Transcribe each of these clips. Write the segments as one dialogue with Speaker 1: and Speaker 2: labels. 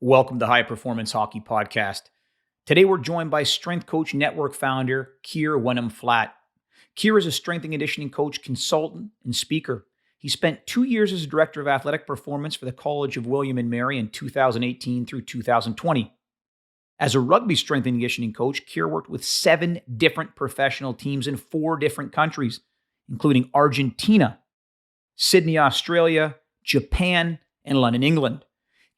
Speaker 1: Welcome to High Performance Hockey Podcast. Today we're joined by Strength Coach Network founder Kier Wenham-Flatt. Kier is a strength and conditioning coach, consultant, and speaker. He spent 2 years as a director of athletic performance for the College of William and Mary in 2018 through 2020. As a rugby strength and conditioning coach, Kier worked with 7 different professional teams in 4 different countries, including Argentina, Sydney, Australia, Japan, and London, England.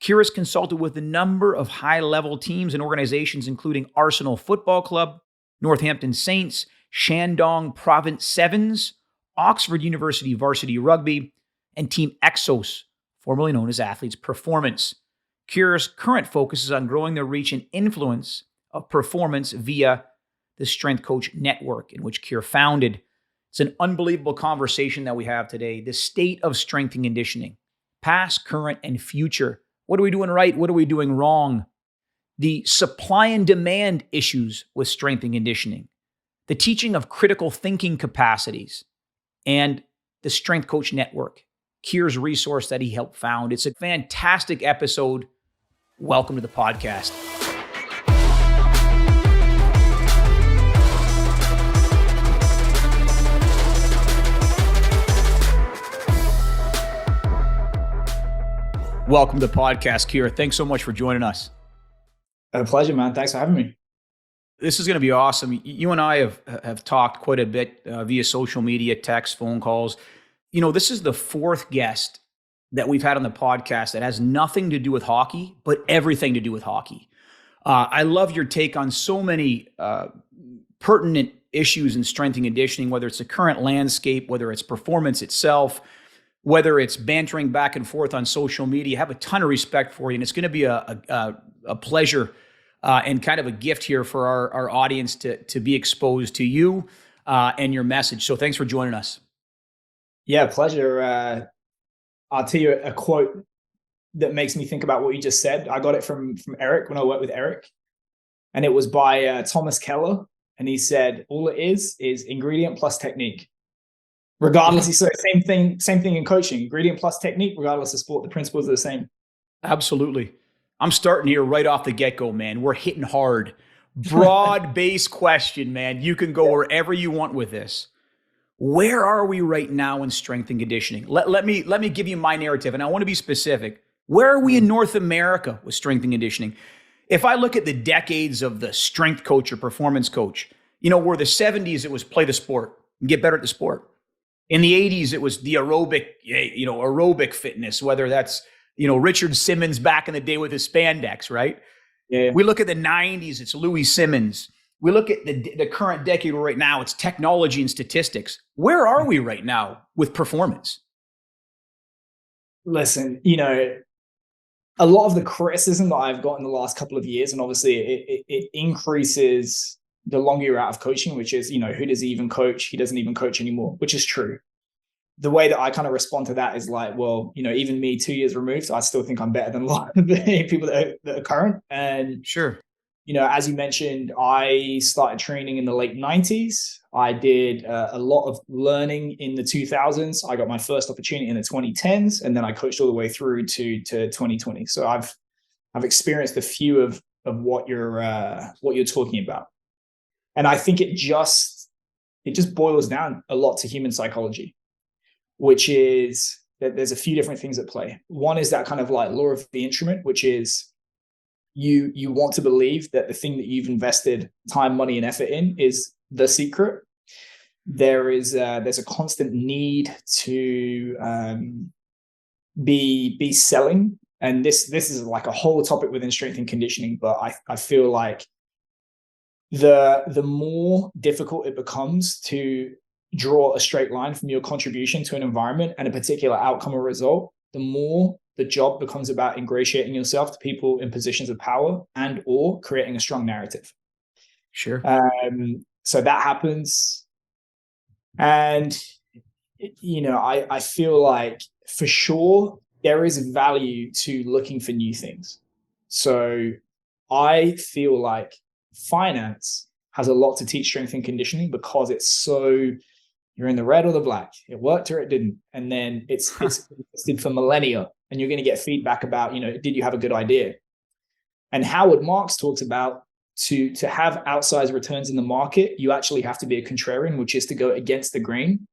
Speaker 1: Kier has consulted with a number of high-level teams and organizations, including Arsenal Football Club, Northampton Saints, Shandong Province Sevens, Oxford University Varsity Rugby, and Team Exos, formerly known as Athletes Performance. Kier's current focus is on growing the reach and influence of performance via the Strength Coach Network, in which Kier founded. It's an unbelievable conversation that we have today. The state of strength and conditioning, past, current, and future. What are we doing right? What are we doing wrong? The supply and demand issues with strength and conditioning, the teaching of critical thinking capacities, and the Strength Coach Network, Kier's resource that he helped found. It's a fantastic episode. Welcome to the podcast. Welcome to the podcast, Kier. Thanks so much for joining us.
Speaker 2: A pleasure, man. Thanks for having me.
Speaker 1: This is going to be awesome. You and I have talked quite a bit via social media, text, phone calls. You know, this is the 4th guest that we've had on the podcast that has nothing to do with hockey, but everything to do with hockey. I love your take on so many pertinent issues in strength and conditioning, whether it's the current landscape, whether it's performance itself, whether it's bantering back and forth on social media. I have a ton of respect for you, and it's going to be a pleasure and kind of a gift here for our audience to be exposed to you and your message. So thanks for joining us.
Speaker 2: Yeah, pleasure. I'll tell you a quote that makes me think about what you just said. I got it from Eric when I worked with Eric, and it was by Thomas Keller, and he said, "All it is ingredient plus technique." Regardless, so same thing in coaching. Ingredient plus technique, regardless of sport, the principles are the same.
Speaker 1: Absolutely. I'm starting here right off the get-go, man. We're hitting hard. Broad-based question, man. You can go wherever you want with this. Where are we right now in strength and conditioning? Let me give you my narrative, and I want to be specific. Where are we in North America with strength and conditioning? If I look at the decades of the strength coach or performance coach, you know, where the 70s, it was play the sport and get better at the sport. In the 80s, it was the aerobic fitness, whether that's, Richard Simmons back in the day with his spandex, right?
Speaker 2: Yeah.
Speaker 1: We look at the 90s, it's Louis Simmons. We look at the current decade right now, it's technology and statistics. Where are we right now with performance?
Speaker 2: Listen, a lot of the criticism that I've got in the last couple of years, and obviously it increases the longer you're out of coaching, which is, who does he even coach? He doesn't even coach anymore, which is true. The way that I kind of respond to that is like, well, even me 2 years removed, I still think I'm better than a lot of the people that are current. And
Speaker 1: sure,
Speaker 2: as you mentioned, I started training in the late 90s. I did a lot of learning in the 2000s. I got my first opportunity in the 2010s, and then I coached all the way through to 2020. So I've experienced a few of what you're talking about. And I think it just boils down a lot to human psychology, which is that there's a few different things at play. One is that kind of like law of the instrument, which is you want to believe that the thing that you've invested time, money, and effort in is the secret. There's a constant need to be selling, and this is like a whole topic within strength and conditioning. But I feel like the more difficult it becomes to draw a straight line from your contribution to an environment and a particular outcome or result, the more the job becomes about ingratiating yourself to people in positions of power and or creating a strong narrative.
Speaker 1: Sure.
Speaker 2: So that happens. And, I feel like for sure there is value to looking for new things. So I feel like finance has a lot to teach strength and conditioning because it's so, you're in the red or the black. It worked or it didn't. And then it's existed for millennia, and you're going to get feedback about, did you have a good idea? And Howard Marks talks about to have outsized returns in the market, you actually have to be a contrarian, which is to go against the grain,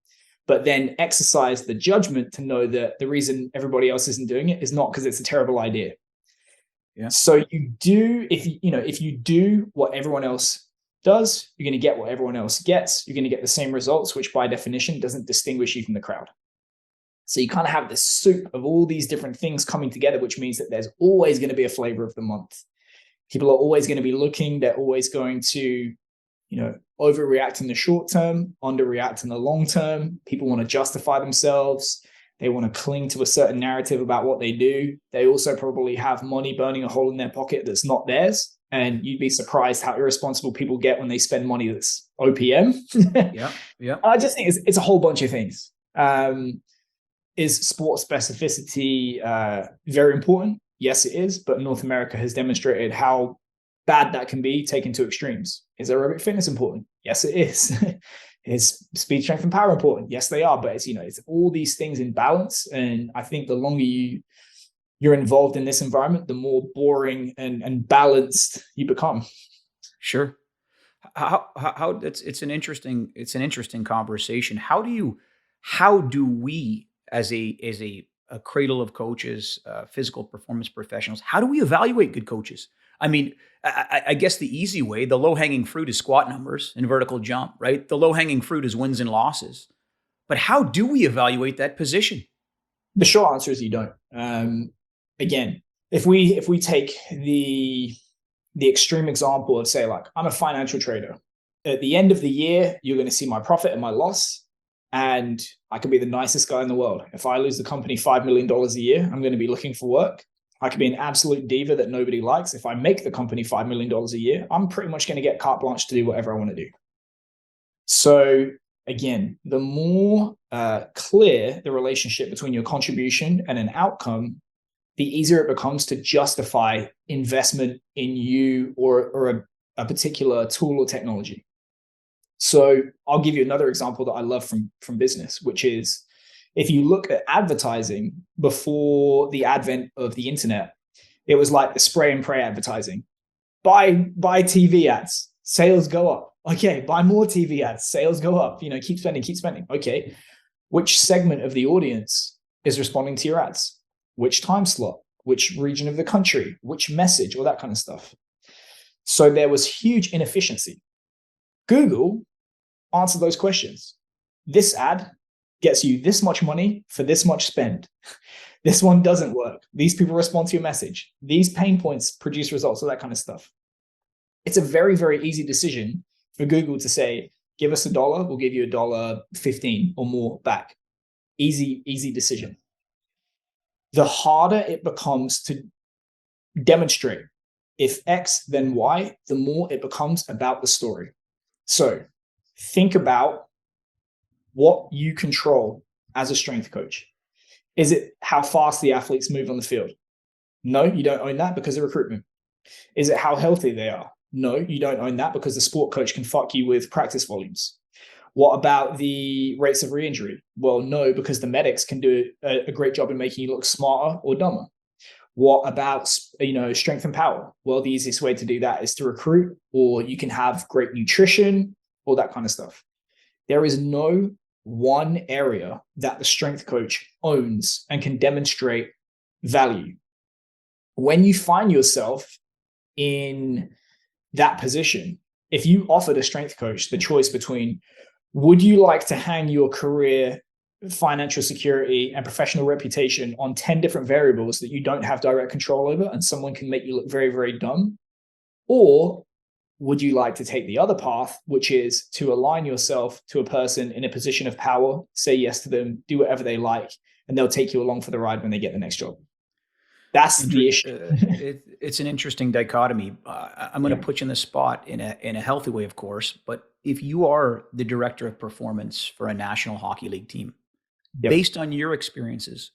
Speaker 2: but then exercise the judgment to know that the reason everybody else isn't doing it is not because it's a terrible idea.
Speaker 1: Yeah.
Speaker 2: So if you do what everyone else does, you're going to get what everyone else gets. You're going to get the same results, which by definition doesn't distinguish you from the crowd. So you kind of have this soup of all these different things coming together, which means that there's always going to be a flavor of the month. People are always going to be looking. They're always going to, overreact in the short term, underreact in the long term. People want to justify themselves. They want to cling to a certain narrative about what they do. They also probably have money burning a hole in their pocket that's not theirs. And you'd be surprised how irresponsible people get when they spend money that's OPM.
Speaker 1: Yeah.
Speaker 2: I just think it's a whole bunch of things. Is sport specificity very important? Yes, it is. But North America has demonstrated how bad that can be taken to extremes. Is aerobic fitness important? Yes, it is. Is speed, strength, and power important? Yes, they are. But it's all these things in balance. And I think the longer you're involved in this environment, the more boring and balanced you become.
Speaker 1: Sure. How it's an interesting conversation. How do we as a cradle of coaches, physical performance professionals, how do we evaluate good coaches? I mean, I guess the easy way, the low-hanging fruit is squat numbers and vertical jump, right? The low-hanging fruit is wins and losses. But how do we evaluate that position?
Speaker 2: The short answer is you don't. Again, if we take the extreme example of, say, like, I'm a financial trader. At the end of the year, you're going to see my profit and my loss. And I could be the nicest guy in the world. If I lose the company $5 million a year, I'm going to be looking for work. I could be an absolute diva that nobody likes. If I make the company $5 million a year, I'm pretty much going to get carte blanche to do whatever I want to do. So again, the more clear the relationship between your contribution and an outcome, the easier it becomes to justify investment in you or a particular tool or technology. So I'll give you another example that I love from business, which is, if you look at advertising before the advent of the internet, it was like the spray and pray advertising. Buy TV ads, sales go up. Okay, buy more TV ads, sales go up. Keep spending. Okay, which segment of the audience is responding to your ads? Which time slot? Which region of the country? Which message? All that kind of stuff. So there was huge inefficiency. Google answered those questions. This ad gets you this much money for this much spend. This one doesn't work. These people respond to your message. These pain points produce results, all that kind of stuff. It's a very, very easy decision for Google to say, give us $1, we'll give you $1.15 or more back. Easy decision. The harder it becomes to demonstrate if X, then Y, the more it becomes about the story. So think about what you control as a strength coach. Is it how fast the athletes move on the field? No, you don't own that because of recruitment. Is it how healthy they are? No, you don't own that because the sport coach can fuck you with practice volumes. What about the rates of re-injury? Well, no, because the medics can do a great job in making you look smarter or dumber. What about, strength and power? Well, the easiest way to do that is to recruit, or you can have great nutrition, all that kind of stuff. There is no one area that the strength coach owns and can demonstrate value. When you find yourself in that position, if you offered a strength coach the choice between, would you like to hang your career, financial security, and professional reputation on 10 different variables that you don't have direct control over and someone can make you look very, very dumb? Or would you like to take the other path, which is to align yourself to a person in a position of power, say yes to them, do whatever they like, and they'll take you along for the ride when they get the next job? That's the issue.
Speaker 1: It's an interesting dichotomy. I'm going to put you in the spot in a healthy way, of course. But if you are the director of performance for a National Hockey League team, based on your experiences,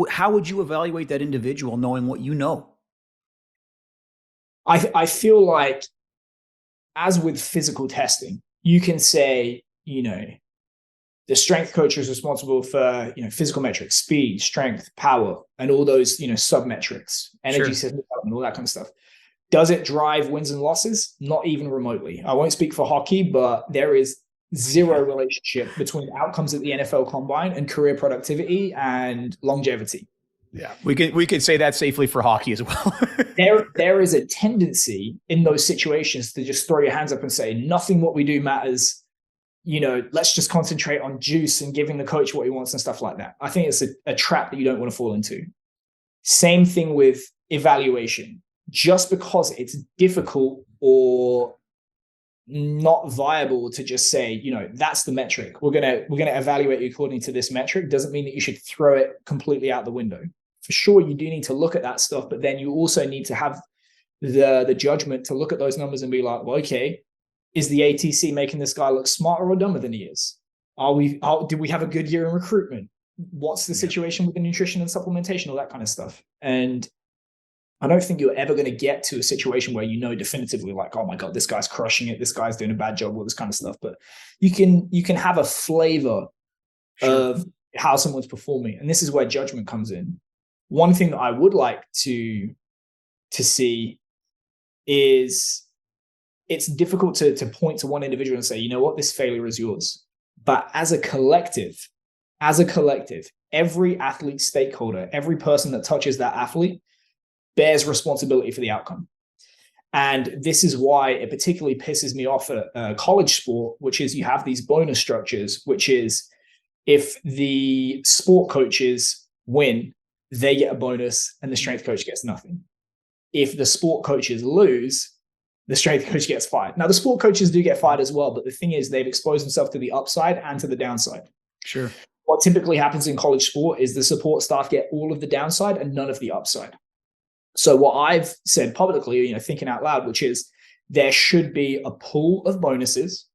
Speaker 1: how would you evaluate that individual knowing what you know?
Speaker 2: I feel like, as with physical testing, you can say, The strength coach is responsible for, physical metrics, speed, strength, power, and all those, sub metrics, energy system, and all that kind of stuff. Does it drive wins and losses? Not even remotely. I won't speak for hockey, but there is zero relationship between outcomes at the NFL combine and career productivity and longevity.
Speaker 1: Yeah, we could say that safely for hockey as well.
Speaker 2: There is a tendency in those situations to just throw your hands up and say, nothing what we do matters. Let's just concentrate on juice and giving the coach what he wants and stuff like that. I think it's a trap that you don't want to fall into. Same thing with evaluation. Just because it's difficult or not viable to just say, that's the metric. We're gonna evaluate you according to this metric, doesn't mean that you should throw it completely out the window. For sure, you do need to look at that stuff, but then you also need to have the judgment to look at those numbers and be like, well, okay, is the ATC making this guy look smarter or dumber than he is? Did we have a good year in recruitment? What's the situation with the nutrition and supplementation, all that kind of stuff? And I don't think you're ever going to get to a situation where definitively, like, oh my God, this guy's crushing it, this guy's doing a bad job, all this kind of stuff. But you can have a flavor of how someone's performing. And this is where judgment comes in. One thing that I would like to see is it's difficult to point to one individual and say, this failure is yours. But as a collective, every athlete stakeholder, every person that touches that athlete bears responsibility for the outcome. And this is why it particularly pisses me off at college sport, which is you have these bonus structures, which is if the sport coaches win, they get a bonus and the strength coach gets nothing. If the sport coaches lose, the strength coach gets fired. Now, the sport coaches do get fired as well, but the thing is they've exposed themselves to the upside and to the downside.
Speaker 1: Sure. What
Speaker 2: typically happens in college sport is the support staff get all of the downside and none of the upside. So what I've said publicly, thinking out loud, which is there should be a pool of bonuses,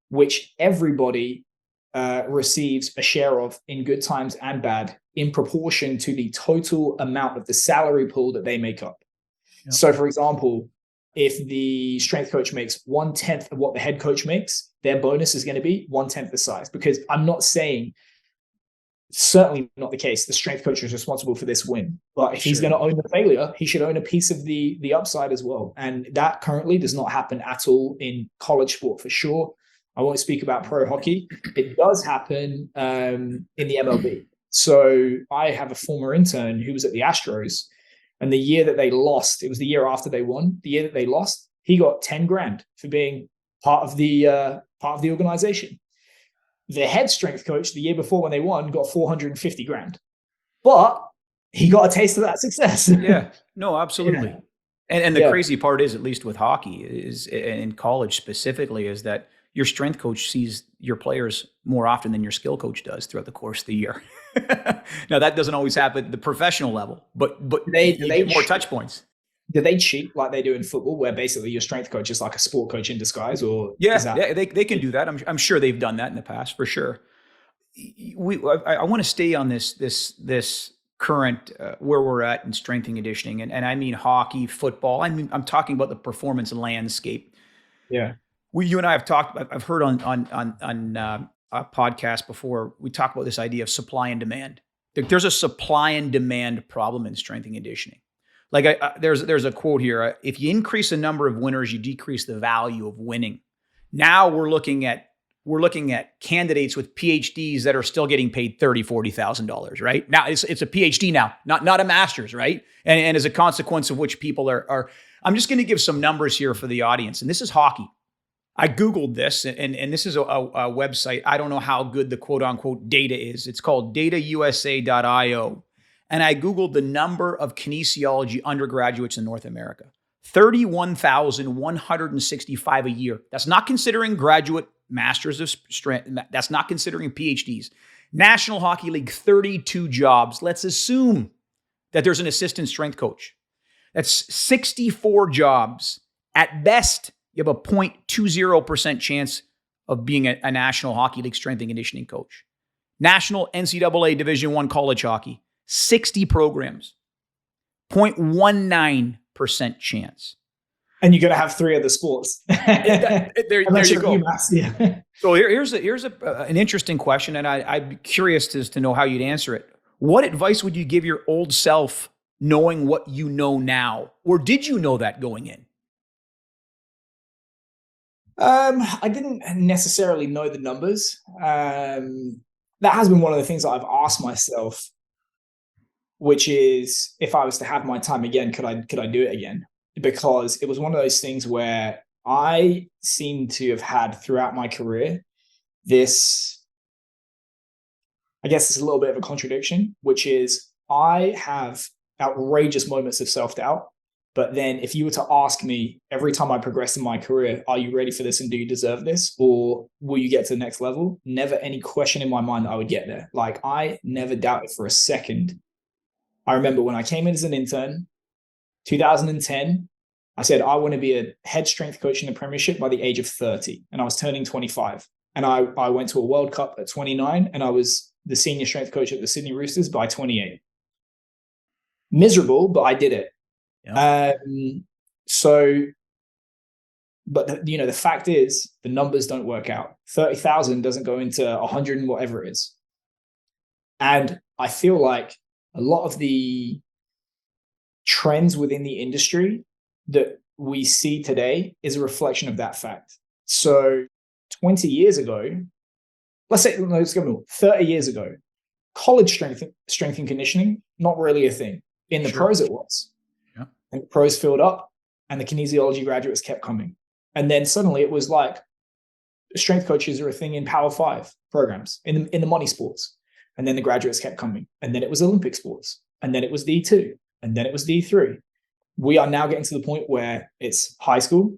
Speaker 2: which everybody receives a share of in good times and bad in proportion to the total amount of the salary pool that they make up. Yep. So for example, if the strength coach makes 1/10 of what the head coach makes, their bonus is going to be 1/10 the size. Because I'm not saying, certainly not the case, the strength coach is responsible for this win. But if he's going to own the failure, he should own a piece of the upside as well. And that currently does not happen at all in college sport for sure. I won't speak about pro hockey. It does happen in the MLB. So I have a former intern who was at the Astros, and the year that they lost, it was the year after they won. The year that they lost, he got 10 grand for being part of the organization. The head strength coach the year before when they won got 450 grand, but he got a taste of that success.
Speaker 1: Yeah, no, absolutely. Yeah. And the crazy part is, at least with hockey, is in college specifically, is that your strength coach sees your players more often than your skill coach does throughout the course of the year. Now, that doesn't always happen at the professional level, but they get more touch points.
Speaker 2: Do they cheat like they do in football, where basically your strength coach is like a sport coach in disguise? Or
Speaker 1: they can do that. I'm sure they've done that in the past for sure. I want to stay on this current where we're at in strength and conditioning, and I mean hockey, football. I'm talking about the performance landscape.
Speaker 2: Yeah.
Speaker 1: You and I have talked. I've heard on a podcast before. We talk about this idea of supply and demand. There's a supply and demand problem in strength and conditioning. Like there's a quote here: if you increase the number of winners, you decrease the value of winning. Now we're looking at candidates with PhDs that are still getting paid $30,000-$40,000, right? Now it's a PhD now, not a master's, right? And as a consequence of which people are. I'm just going to give some numbers here for the audience, and this is hockey. I Googled this, and this is a website. I don't know how good the quote unquote data is. It's called datausa.io. And I Googled the number of kinesiology undergraduates in North America. 31,165 a year. That's not considering graduate masters of strength. That's not considering PhDs. National Hockey League, 32 jobs. Let's assume that there's an assistant strength coach. That's 64 jobs. At best, you have a 0.20% chance of being a National Hockey League strength and conditioning coach. National NCAA Division I college hockey, 60 programs, 0.19% chance.
Speaker 2: And you're going to have 3 other sports.
Speaker 1: There you go.
Speaker 2: Yeah.
Speaker 1: So here's an interesting question, and I'd be curious as to know how you'd answer it. What advice would you give your old self knowing what you know now? Or did you know that going in?
Speaker 2: I didn't necessarily know the numbers. That has been one of the things that I've asked myself, which is, if I was to have my time again, could I do it again? Because it was one of those things where I seem to have had throughout my career this, I guess it's a little bit of a contradiction, which is I have outrageous moments of self-doubt. But then if you were to ask me every time I progress in my career, are you ready for this and do you deserve this? Or will you get to the next level? Never any question in my mind that I would get there. Like, I never doubted for a second. I remember when I came in as an intern, 2010, I said, I want to be a head strength coach in the Premiership by the age of 30. And I was turning 25. And I went to a World Cup at 29, and I was the senior strength coach at the Sydney Roosters by 28. Miserable, but I did it. Yeah. But the fact is, the numbers don't work out. 30,000 doesn't go into 100 and whatever it is. And I feel like a lot of the trends within the industry that we see today is a reflection of that fact. So 20 years ago, let's go 30 years ago, college strength and conditioning, not really a thing. In the pros, it was. Yeah. And the pros filled up, and the kinesiology graduates kept coming. And then suddenly it was like strength coaches are a thing in Power 5 programs, in the money sports. And then the graduates kept coming. And then it was Olympic sports. And then it was D2. And then it was D3. We are now getting to the point where it's high school,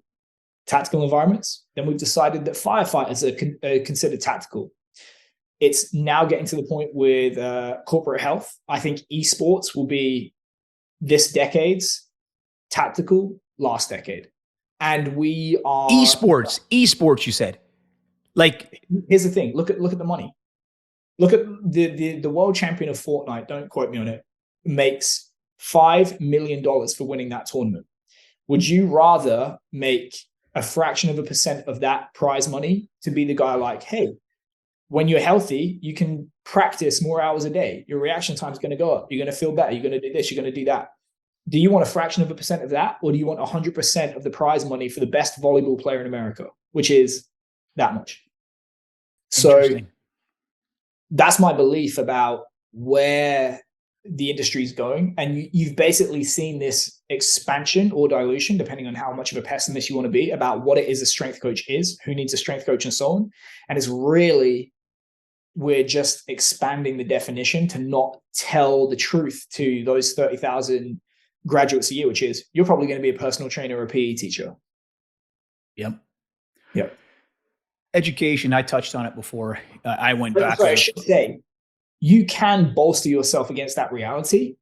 Speaker 2: tactical environments. Then we've decided that firefighters are considered tactical. It's now getting to the point with corporate health. I think esports will be this decade's tactical last decade. And we are
Speaker 1: esports, you said. Like,
Speaker 2: here's the thing. Look at the money. Look at the world champion of Fortnite, don't quote me on it, makes $5 million for winning that tournament. Would you rather make a fraction of a percent of that prize money to be the guy like, hey, when you're healthy, you can practice more hours a day. Your reaction time is going to go up. You're going to feel better. You're going to do this. You're going to do that. Do you want a fraction of a percent of that? Or do you want 100% of the prize money for the best volleyball player in America, which is that much? So that's my belief about where the industry is going. And you've basically seen this expansion or dilution, depending on how much of a pessimist you want to be, about what it is a strength coach is, who needs a strength coach, and so on. And it's really, we're just expanding the definition to not tell the truth to those 30,000 graduates a year, which is, you're probably going to be a personal trainer or a PE teacher.
Speaker 1: Yep.
Speaker 2: Yep.
Speaker 1: Education, I touched on it before. I went back.
Speaker 2: Sorry, I should say, you can bolster yourself against that reality,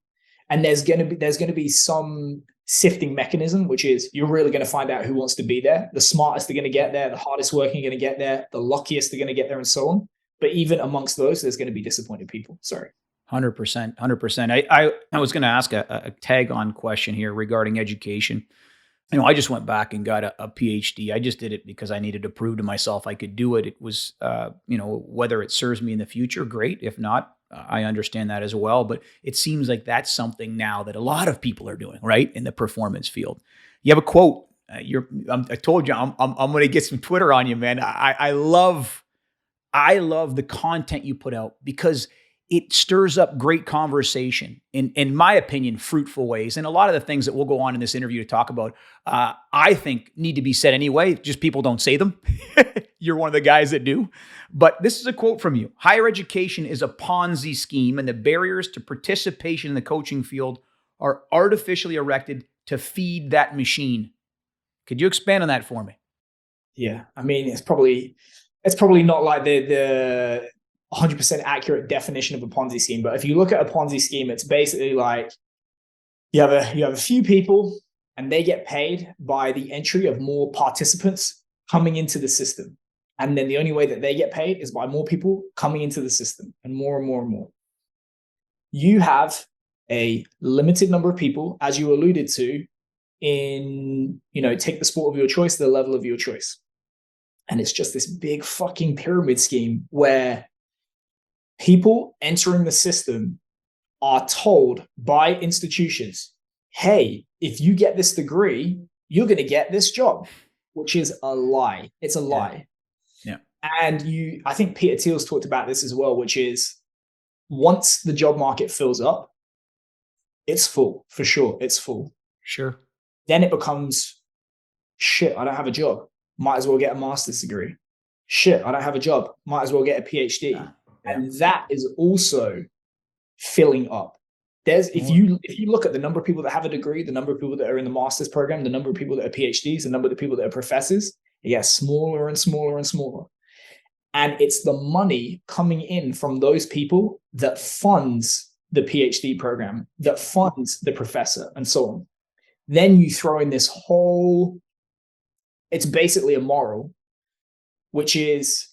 Speaker 2: and there's going to be some sifting mechanism, which is, you're really going to find out who wants to be there. The smartest are going to get there, the hardest working are going to get there, the luckiest are going to get there, and so on. But even amongst those, there's going to be disappointed people. Sorry.
Speaker 1: 100%. 100%. I was going to ask a tag on question here regarding education. I just went back and got a PhD. I just did it because I needed to prove to myself I could do it. It was, whether it serves me in the future, great. If not, I understand that as well. But it seems like that's something now that a lot of people are doing, right, in the performance field. You have a quote. I told you I'm going to get some Twitter on you, man. I love the content you put out because it stirs up great conversation in my opinion, fruitful ways. And a lot of the things that we'll go on in this interview to talk about, I think need to be said anyway. Just people don't say them. You're one of the guys that do. But this is a quote from you. Higher education is a Ponzi scheme, and the barriers to participation in the coaching field are artificially erected to feed that machine. Could you expand on that for me?
Speaker 2: Yeah. I mean, it's probably not like the 100% accurate definition of a Ponzi scheme. But if you look at a Ponzi scheme, it's basically like you have a few people, and they get paid by the entry of more participants coming into the system. And then the only way that they get paid is by more people coming into the system, and more and more and more. You have a limited number of people, as you alluded to, in, take the sport of your choice, the level of your choice. And it's just this big fucking pyramid scheme where people entering the system are told by institutions, hey, if you get this degree, you're going to get this job, which is a lie. It's a lie.
Speaker 1: Yeah.
Speaker 2: And I think Peter Thiel's talked about this as well, which is once the job market fills up, it's full, for sure. It's full.
Speaker 1: Sure.
Speaker 2: Then it becomes, shit, I don't have a job. Might as well get a master's degree. Shit, I don't have a job. Might as well get a PhD. Yeah. And that is also filling up. If you look at the number of people that have a degree, the number of people that are in the master's program, the number of people that are PhDs, the number of people that are professors, it gets smaller and smaller and smaller. And it's the money coming in from those people that funds the PhD program, that funds the professor, and so on. Then you throw in this whole, it's basically a moral, which is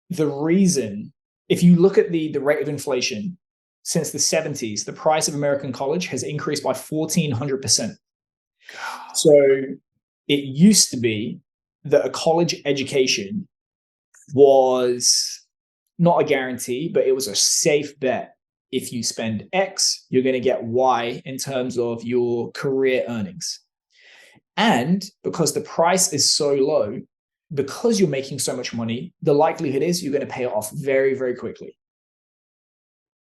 Speaker 2: the reason, if you look at the rate of inflation, since the 70s, the price of American college has increased by 1,400%. So it used to be that a college education was not a guarantee, but it was a safe bet. If you spend X, you're going to get Y in terms of your career earnings. And because the price is so low, because you're making so much money, the likelihood is you're going to pay it off very, very quickly.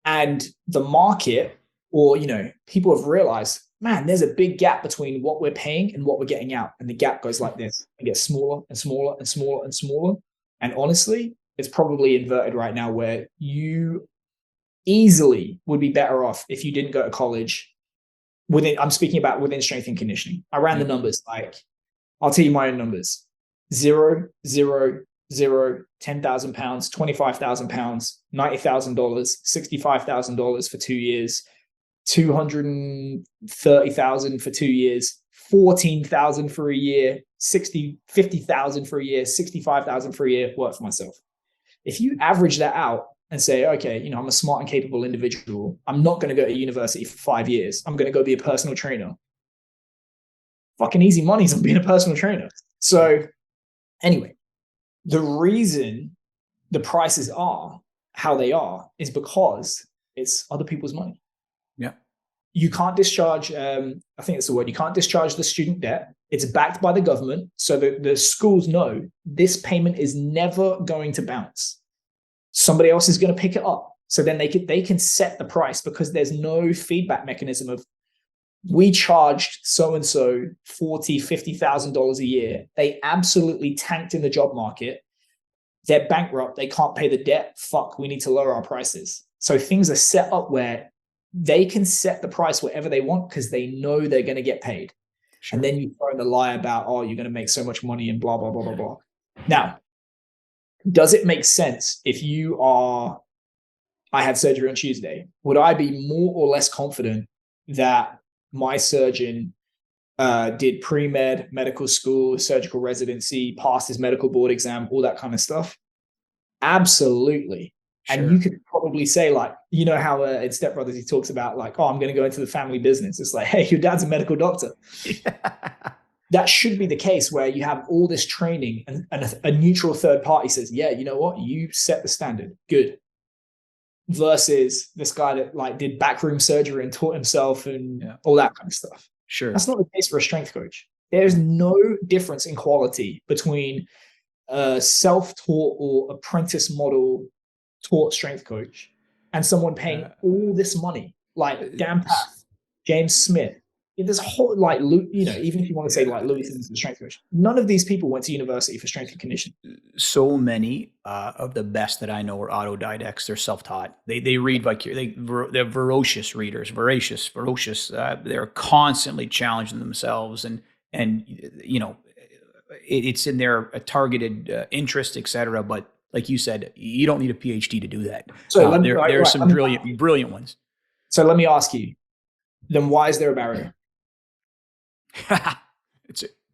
Speaker 2: And the market, or, people have realized, man, there's a big gap between what we're paying and what we're getting out. And the gap goes like this. It gets smaller and smaller and smaller and smaller. And honestly, it's probably inverted right now where you easily would be better off if you didn't go to college. I'm speaking about within strength and conditioning. I ran the numbers, I'll tell you my own numbers. 0, 0, 0, 10,000 pounds, 25,000 pounds, $90,000, $65,000 for 2 years, 230,000 for 2 years, 14,000 for a year, 50,000 for a year, 65,000 for a year, work for myself. If you average that out and say, okay, I'm a smart and capable individual, I'm not going to go to university for 5 years. I'm going to go be a personal trainer. Fucking easy money's on being a personal trainer. So anyway, the reason the prices are how they are is because it's other people's money.
Speaker 1: Yeah.
Speaker 2: You can't discharge, I think it's the word, you can't discharge the student debt. It's backed by the government. So the schools know this payment is never going to bounce. Somebody else is going to pick it up. So then they can set the price because there's no feedback mechanism of, we charged so-and-so $40,000, $50,000 a year. They absolutely tanked in the job market. They're bankrupt. They can't pay the debt. Fuck, we need to lower our prices. So things are set up where they can set the price whatever they want because they know they're going to get paid. Sure. And then you throw in the lie about, oh, you're going to make so much money and blah, blah, blah, blah, blah. Now, does it make sense if I had surgery on Tuesday, would I be more or less confident that my surgeon did pre-med, medical school, surgical residency, passed his medical board exam, all that kind of stuff? Absolutely. Sure. And you could probably say, how in Step Brothers, he talks about oh, I'm going to go into the family business. It's like, hey, your dad's a medical doctor. That should be the case where you have all this training and a neutral third party says, yeah, you know what? You set the standard. Good. Versus this guy that did backroom surgery and taught himself and all that kind of stuff.
Speaker 1: Sure.
Speaker 2: That's not the case for a strength coach. There's no difference in quality between a self-taught or apprentice model taught strength coach and someone paying all this money, like Dan Path, James Smith. There's a whole even if you want to say Louis is a strength coach, none of these people went to university for strength and conditioning.
Speaker 1: So many of the best that I know are autodidacts. They're self-taught. They read they're voracious readers, voracious. They're constantly challenging themselves, and it's in their targeted interest, etc. But like you said, you don't need a PhD to do that. So there are some brilliant ones.
Speaker 2: So let me ask you, then why is there a barrier?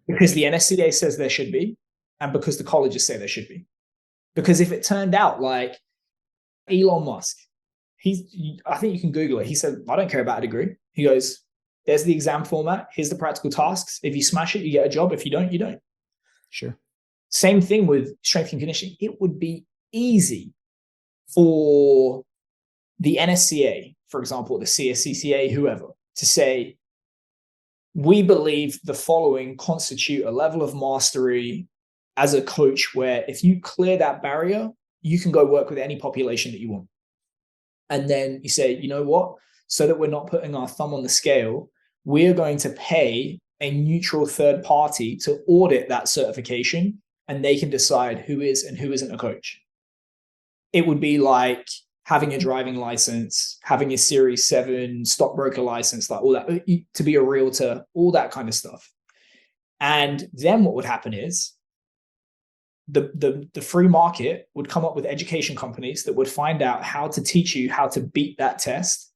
Speaker 2: Because the NSCA says there should be, and because the colleges say there should be. Because if it turned out like Elon Musk, I think you can Google it. He said, I don't care about a degree. He goes, there's the exam format. Here's the practical tasks. If you smash it, you get a job. If you don't, you don't.
Speaker 1: Sure.
Speaker 2: Same thing with strength and conditioning. It would be easy for the NSCA, for example, the CSCCA, whoever, to say, we believe the following constitute a level of mastery as a coach where if you clear that barrier, you can go work with any population that you want. And then you say, you know what? So that we're not putting our thumb on the scale, we're going to pay a neutral third party to audit that certification, and they can decide who is and who isn't a coach. It would be like having a driving license, having a Series 7 stockbroker license, like all that, to be a realtor, all that kind of stuff. And then what would happen is the free market would come up with education companies that would find out how to teach you how to beat that test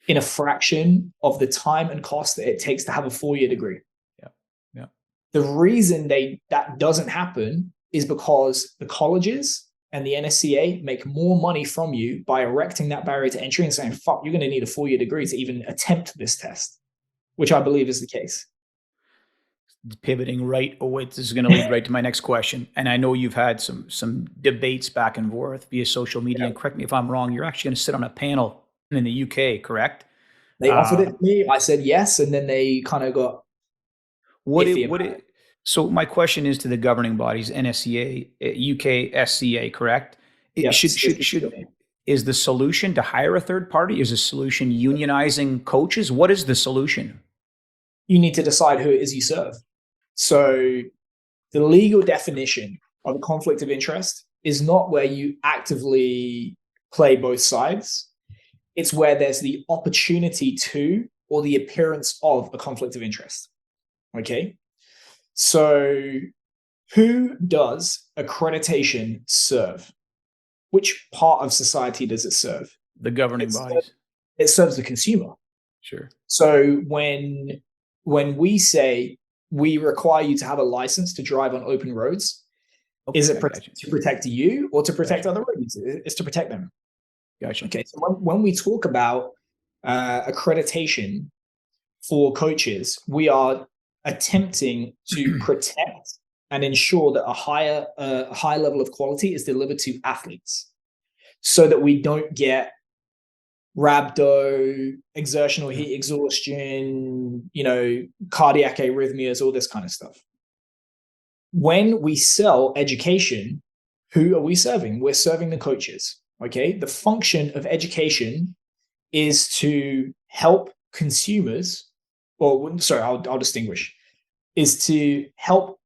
Speaker 2: in a fraction of the time and cost that it takes to have a 4-year degree.
Speaker 1: Yeah.
Speaker 2: The reason that doesn't happen is because the colleges and the NSCA make more money from you by erecting that barrier to entry and saying, fuck, you're going to need a 4-year degree to even attempt this test, which I believe is the case.
Speaker 1: Pivoting right, this is going to lead right to my next question. And I know you've had some debates back and forth via social media. And correct me if I'm wrong, you're actually going to sit on a panel in the UK, correct?
Speaker 2: They offered it to me. I said yes, and then they kind of got
Speaker 1: So my question is to the governing bodies, NSCA, UK, SCA, correct?
Speaker 2: Yes,
Speaker 1: Is the solution to hire a third party? Is the solution unionizing coaches? What is the solution?
Speaker 2: You need to decide who it is you serve. So the legal definition of a conflict of interest is not where you actively play both sides. It's where there's the opportunity to, or the appearance of, a conflict of interest. Okay. So who does accreditation serve? Which part of society does it serve?
Speaker 1: The governing bodies.
Speaker 2: It serves the consumer.
Speaker 1: Sure.
Speaker 2: So when we say we require you to have a license to drive on open roads, is it to protect you or to protect other road users? It's to protect them.
Speaker 1: Gotcha.
Speaker 2: Okay. So when we talk about accreditation for coaches, we are attempting to protect and ensure that a high level of quality is delivered to athletes, so that we don't get rhabdo, exertional heat exhaustion, cardiac arrhythmias, all this kind of stuff. When we sell education, who are we serving? We're serving the coaches. Okay. The function of education is to help consumers, I'll distinguish, is to help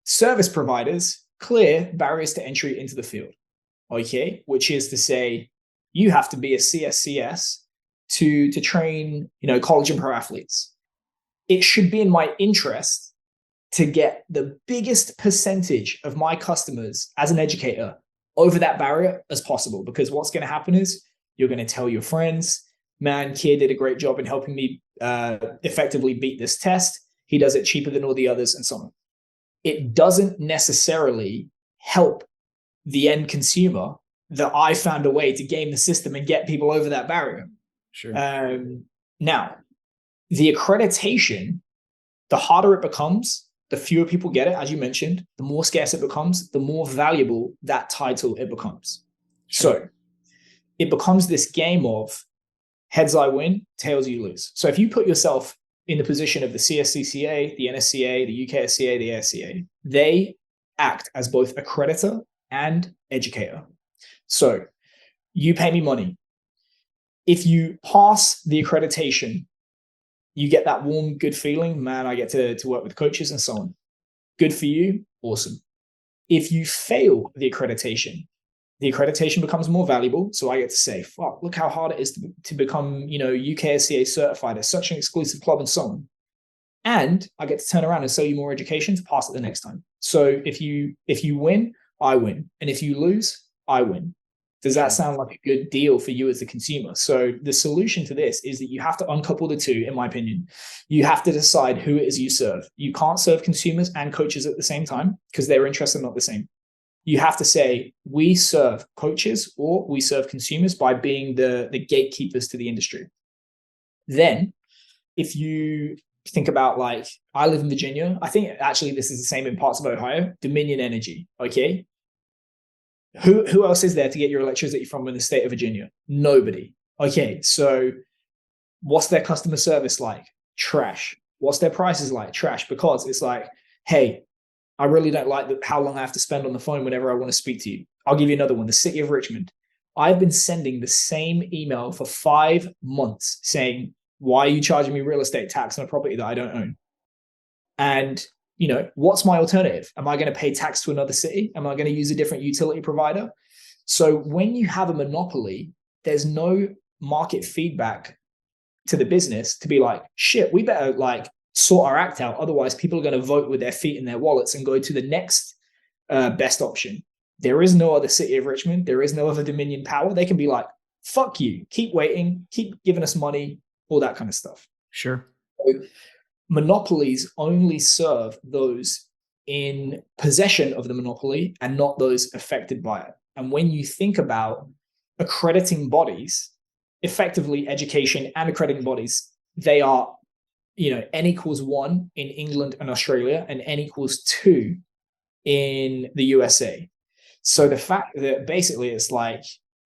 Speaker 2: service providers clear barriers to entry into the field. Okay. Which is to say, you have to be a CSCS to train, college and pro athletes. It should be in my interest to get the biggest percentage of my customers as an educator over that barrier as possible, because what's going to happen is you're going to tell your friends, man, Kier did a great job in helping me effectively beat this test. He does it cheaper than all the others, and so on. It doesn't necessarily help the end consumer that I found a way to game the system and get people over that barrier.
Speaker 1: Sure.
Speaker 2: Now, the accreditation, the harder it becomes, the fewer people get it, as you mentioned, the more scarce it becomes, the more valuable that title it becomes. Sure. So it becomes this game of heads I win, tails you lose. So if you put yourself in the position of the CSCCA, the NSCA, the UKSCA, the ASCA, they act as both accreditor and educator. So you pay me money. If you pass the accreditation, you get that warm, good feeling. Man, I get to work with coaches and so on. Good for you. Awesome. If you fail the accreditation becomes more valuable. So I get to say, fuck, look how hard it is to become, UKSCA certified as such an exclusive club and so on. And I get to turn around and sell you more education to pass it the next time. So if you win, I win. And if you lose, I win. Does that sound like a good deal for you as a consumer? So the solution to this is that you have to uncouple the two, in my opinion. You have to decide who it is you serve. You can't serve consumers and coaches at the same time because their interests are not the same. You have to say, we serve coaches or we serve consumers by being the gatekeepers to the industry. Then if you think about, like, I live in Virginia. I think actually this is the same in parts of Ohio. Dominion Energy. Okay. Who else is there to get your electricity from in the state of Virginia? Nobody. Okay. So what's their customer service like? Trash. What's their prices like? Trash. Because it's like, hey, I really don't like how long I have to spend on the phone whenever I want to speak to you. I'll give you another one. The city of Richmond. I've been sending the same email for 5 months saying, why are you charging me real estate tax on a property that I don't own? And, what's my alternative? Am I going to pay tax to another city? Am I going to use a different utility provider? So when you have a monopoly, there's no market feedback to the business to be like, shit, we better sort our act out. Otherwise, people are going to vote with their feet in their wallets and go to the next best option. There is no other city of Richmond. There is no other Dominion power. They can be like, fuck you, keep waiting, keep giving us money, all that kind of stuff.
Speaker 1: Sure.
Speaker 2: So monopolies only serve those in possession of the monopoly and not those affected by it. And when you think about accrediting bodies, effectively education and accrediting bodies, they are, N equals 1 in England and Australia and N equals 2 in the USA. So the fact that basically it's like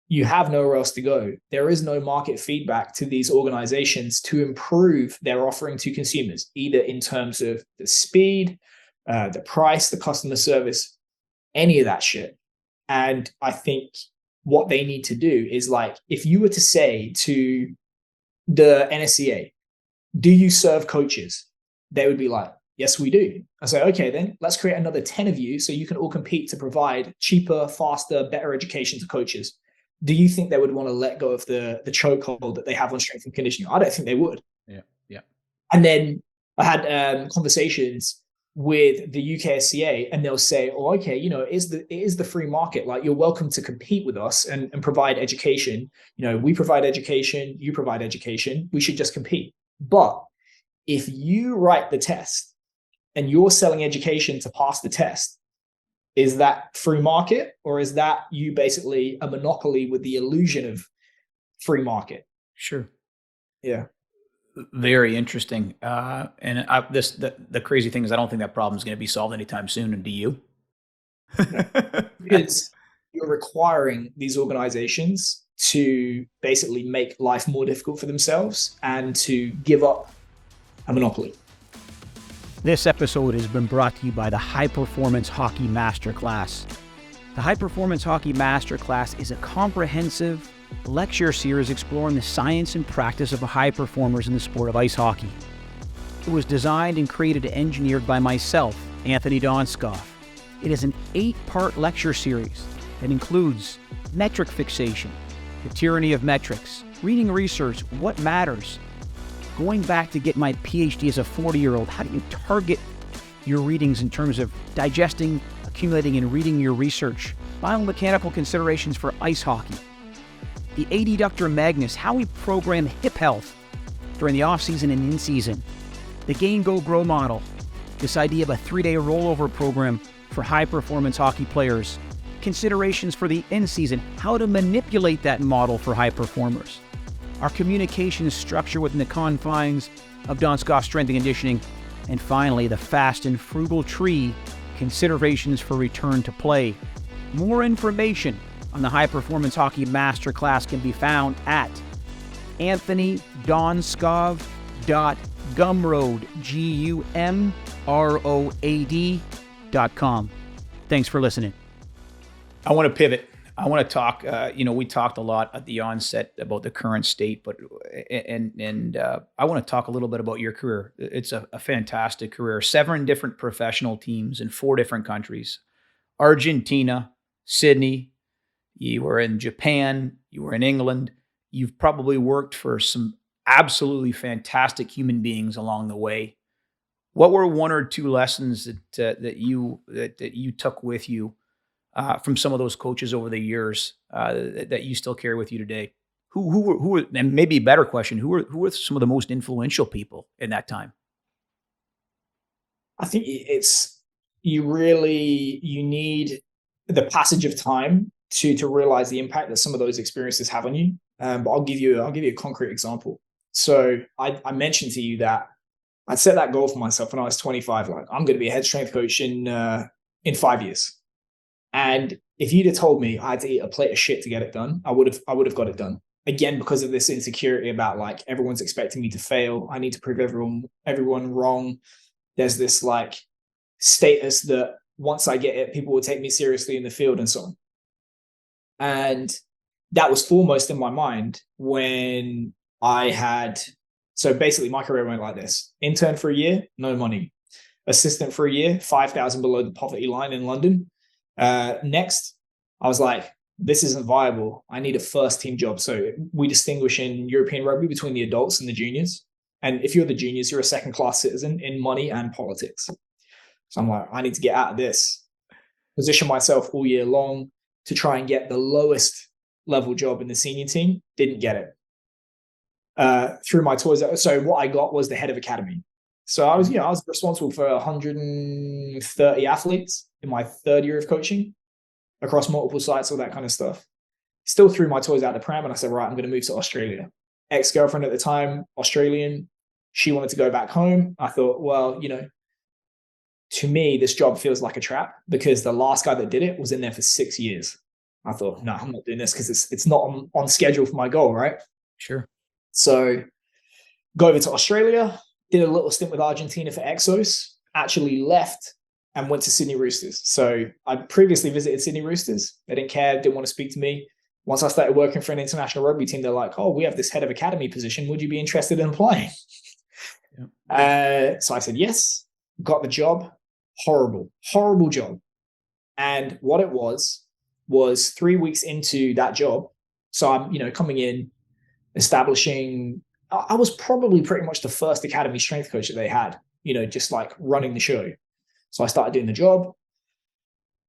Speaker 2: you have nowhere else to go. There is no market feedback to these organizations to improve their offering to consumers, either in terms of the speed, the price, the customer service, any of that shit. And I think what they need to do is, like, if you were to say to the NSCA, do you serve coaches? They would be like, yes, we do. I say, okay, then let's create another 10 of you so you can all compete to provide cheaper, faster, better education to coaches. Do you think they would want to let go of the chokehold that they have on strength and conditioning? I don't think they would.
Speaker 1: Yeah.
Speaker 2: And then I had conversations with the UKSCA, and they'll say, oh, okay, it is the free market. Like, you're welcome to compete with us and provide education. We provide education, you provide education. We should just compete. But if you write the test and you're selling education to pass the test, is that free market, or is that you basically a monopoly with the illusion of free market?
Speaker 1: Sure.
Speaker 2: Yeah.
Speaker 1: Very interesting. The crazy thing is, I don't think that problem is going to be solved anytime soon. And do you?
Speaker 2: Because you're requiring these organizations to basically make life more difficult for themselves and to give up a monopoly.
Speaker 3: This episode has been brought to you by the High Performance Hockey Masterclass. The High Performance Hockey Masterclass is a comprehensive lecture series exploring the science and practice of high performers in the sport of ice hockey. It was designed and created and engineered by myself, Anthony Donskoff. It is an 8-part lecture series that includes metric fixation, the tyranny of metrics, reading research, what matters, going back to get my PhD as a 40-year-old, how do you target your readings in terms of digesting, accumulating, and reading your research, biomechanical considerations for ice hockey, the adductor magnus, how we program hip health during the off-season and in-season, the Gain, Go, Grow model, this idea of a 3-day rollover program for high-performance hockey players, considerations for the in-season, how to manipulate that model for high performers, our communication structure within the confines of Donskoff strength and conditioning, and finally, the fast and frugal tree, considerations for return to play. More information on the High Performance Hockey Masterclass can be found at anthonydonscov.gumroad.com. Thanks for listening.
Speaker 1: I want to pivot. I want to talk. We talked a lot at the onset about the current state, but I want to talk a little bit about your career. It's a fantastic career. 7 different professional teams in 4 different countries: Argentina, Sydney. You were in Japan. You were in England. You've probably worked for some absolutely fantastic human beings along the way. What were 1 or 2 lessons that you took with you from some of those coaches over the years that you still carry with you today? Who were, and maybe a better question, who were some of the most influential people in that time?
Speaker 2: I think you need the passage of time to realize the impact that some of those experiences have on you. But I'll give you a concrete example. So I mentioned to you that I'd set that goal for myself when I was 25. Like, I'm going to be a head strength coach in 5 years. And if you'd have told me I had to eat a plate of shit to get it done, I would have got it done. Again, because of this insecurity about like everyone's expecting me to fail. I need to prove everyone wrong. There's this like status that once I get it, people will take me seriously in the field and so on. And that was foremost in my mind when so basically my career went like this: intern for a year, no money; assistant for a year, 5,000 below the poverty line in London. Next, I was like, this isn't viable. I need a first team job. So we distinguish in European rugby between the adults and the juniors. And if you're the juniors, you're a second class citizen in money and politics. So I'm like, I need to get out of this, position myself all year long to try and get the lowest level job in the senior team. Didn't get it. Through my toys. So what I got was the head of academy. So I was responsible for 130 athletes in my third year of coaching across multiple sites, all that kind of stuff. Still threw my toys out the pram and I said, right, I'm going to move to Australia. Ex-girlfriend at the time, Australian. She wanted to go back home. I thought, well, to me, this job feels like a trap because the last guy that did it was in there for 6 years. I thought, no, I'm not doing this because it's not on schedule for my goal, right?
Speaker 1: Sure.
Speaker 2: So go over to Australia, did a little stint with Argentina for Exos, actually left and went to Sydney Roosters. So I previously visited Sydney Roosters. They didn't care, didn't want to speak to me. Once I started working for an international rugby team, they're like, oh, we have this head of academy position. Would you be interested in applying? Yeah. So I said, yes, got the job. Horrible job. And what it was 3 weeks into that job. So I'm, coming in, establishing, I was probably pretty much the first academy strength coach that they had, just like running the show. So I started doing the job.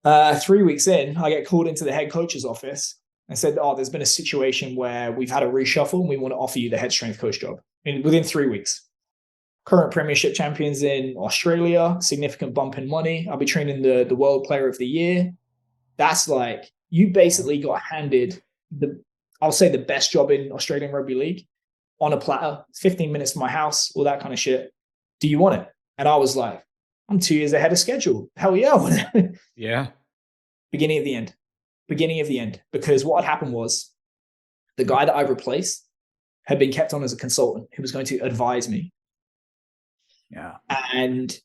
Speaker 2: 3 weeks in, I get called into the head coach's office and said, oh, there's been a situation where we've had a reshuffle and we want to offer you the head strength coach job within 3 weeks. Current premiership champions in Australia, significant bump in money. I'll be training the world player of the year. That's like, you basically got handed I'll say the best job in Australian Rugby League on a platter, 15 minutes from my house, all that kind of shit. Do you want it? And I was like, I'm 2 years ahead of schedule. Hell yeah, I want it.
Speaker 1: Yeah.
Speaker 2: Beginning of the end. Because what had happened was the guy that I replaced had been kept on as a consultant who was going to advise me.
Speaker 1: Yeah.
Speaker 2: And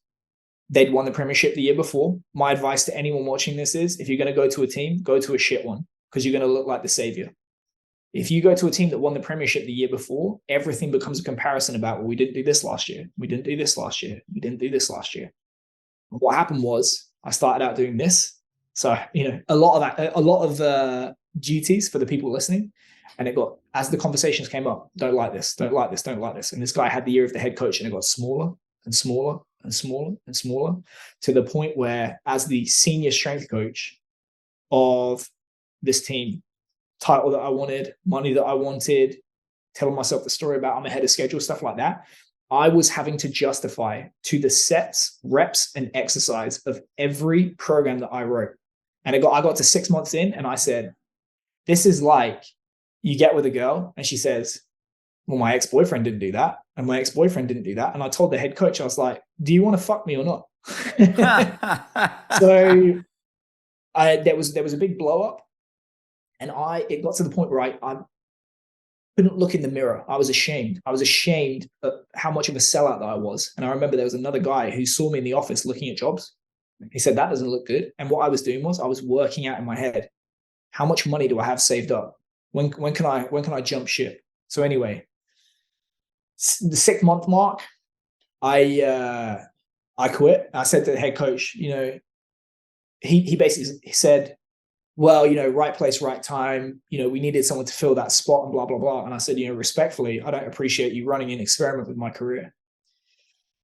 Speaker 2: they'd won the premiership the year before. My advice to anyone watching this is, if you're going to go to a team, go to a shit one, because you're going to look like the savior. If you go to a team that won the premiership the year before, everything becomes a comparison about, well, we didn't do this last year. We didn't do this last year. We didn't do this last year. And what happened was I started out doing this. So, a lot of duties for the people listening. And it got, as the conversations came up, don't like this, don't like this, don't like this. And this guy had the year of the head coach and it got smaller and smaller and smaller and smaller to the point where, as the senior strength coach of this team, title that I wanted, money that I wanted, telling myself the story about I'm ahead of schedule, stuff like that, I was having to justify to the sets, reps, and exercise of every program that I wrote. And I got to 6 months in and I said, this is like you get with a girl and she says, well, my ex-boyfriend didn't do that. And my ex-boyfriend didn't do that. And I told the head coach, I was like, do you want to fuck me or not? So there was a big blow up. And it got to the point where I couldn't look in the mirror. I was ashamed. I was ashamed of how much of a sellout that I was. And I remember there was another guy who saw me in the office looking at jobs. He said, that doesn't look good. And what I was doing was I was working out in my head, how much money do I have saved up? When can I jump ship? So anyway, the 6 month mark, I quit. I said to the head coach, he basically said, well, right place, right time. We needed someone to fill that spot and blah, blah, blah. And I said, respectfully, I don't appreciate you running an experiment with my career.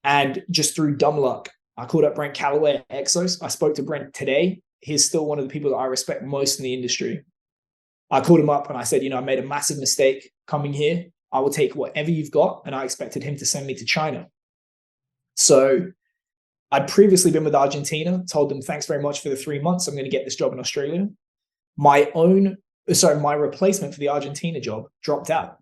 Speaker 2: And just through dumb luck, I called up Brent Calloway at Exos. I spoke to Brent today. He's still one of the people that I respect most in the industry. I called him up and I said, I made a massive mistake coming here. I will take whatever you've got. And I expected him to send me to China. So I'd previously been with Argentina, told them, thanks very much for the 3 months. I'm going to get this job in Australia. My replacement for the Argentina job dropped out.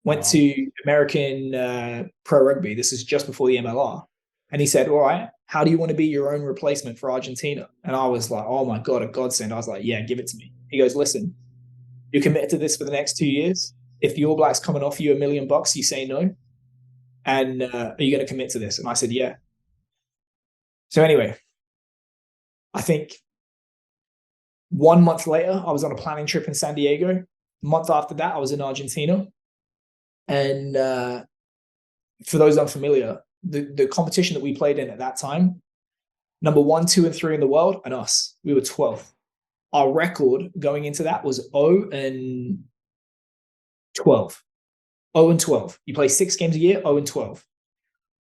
Speaker 2: went to American Pro Rugby. This is just before the MLR. And he said, all right, how do you want to be your own replacement for Argentina? And I was like, oh my God, a godsend. I was like, yeah, give it to me. He goes, listen, you're committed to this for the next 2 years. If the All Blacks come and offer you $1 million, you say no. And are you going to commit to this? And I said, yeah. So anyway, I think 1 month later, I was on a planning trip in San Diego. A month after that, I was in Argentina. And for those unfamiliar, the competition that we played in at that time, number 1, 2, and 3 in the world, and us, we were 12th. Our record going into that was 0 and 12. 0 and 12. You play 6 games a year, 0 and 12.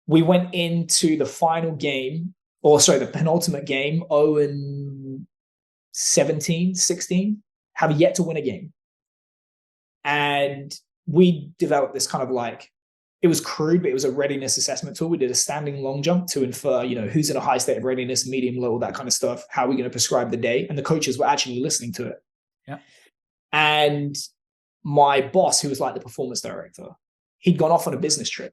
Speaker 2: We went into the final game, the penultimate game, 0 and 17, 16, have yet to win a game. And we developed this kind of like, it was crude, but it was a readiness assessment tool. We did a standing long jump to infer, who's in a high state of readiness, medium, low, that kind of stuff. How are we going to prescribe the day? And the coaches were actually listening to it.
Speaker 1: Yeah.
Speaker 2: And my boss, who was like the performance director, he'd gone off on a business trip.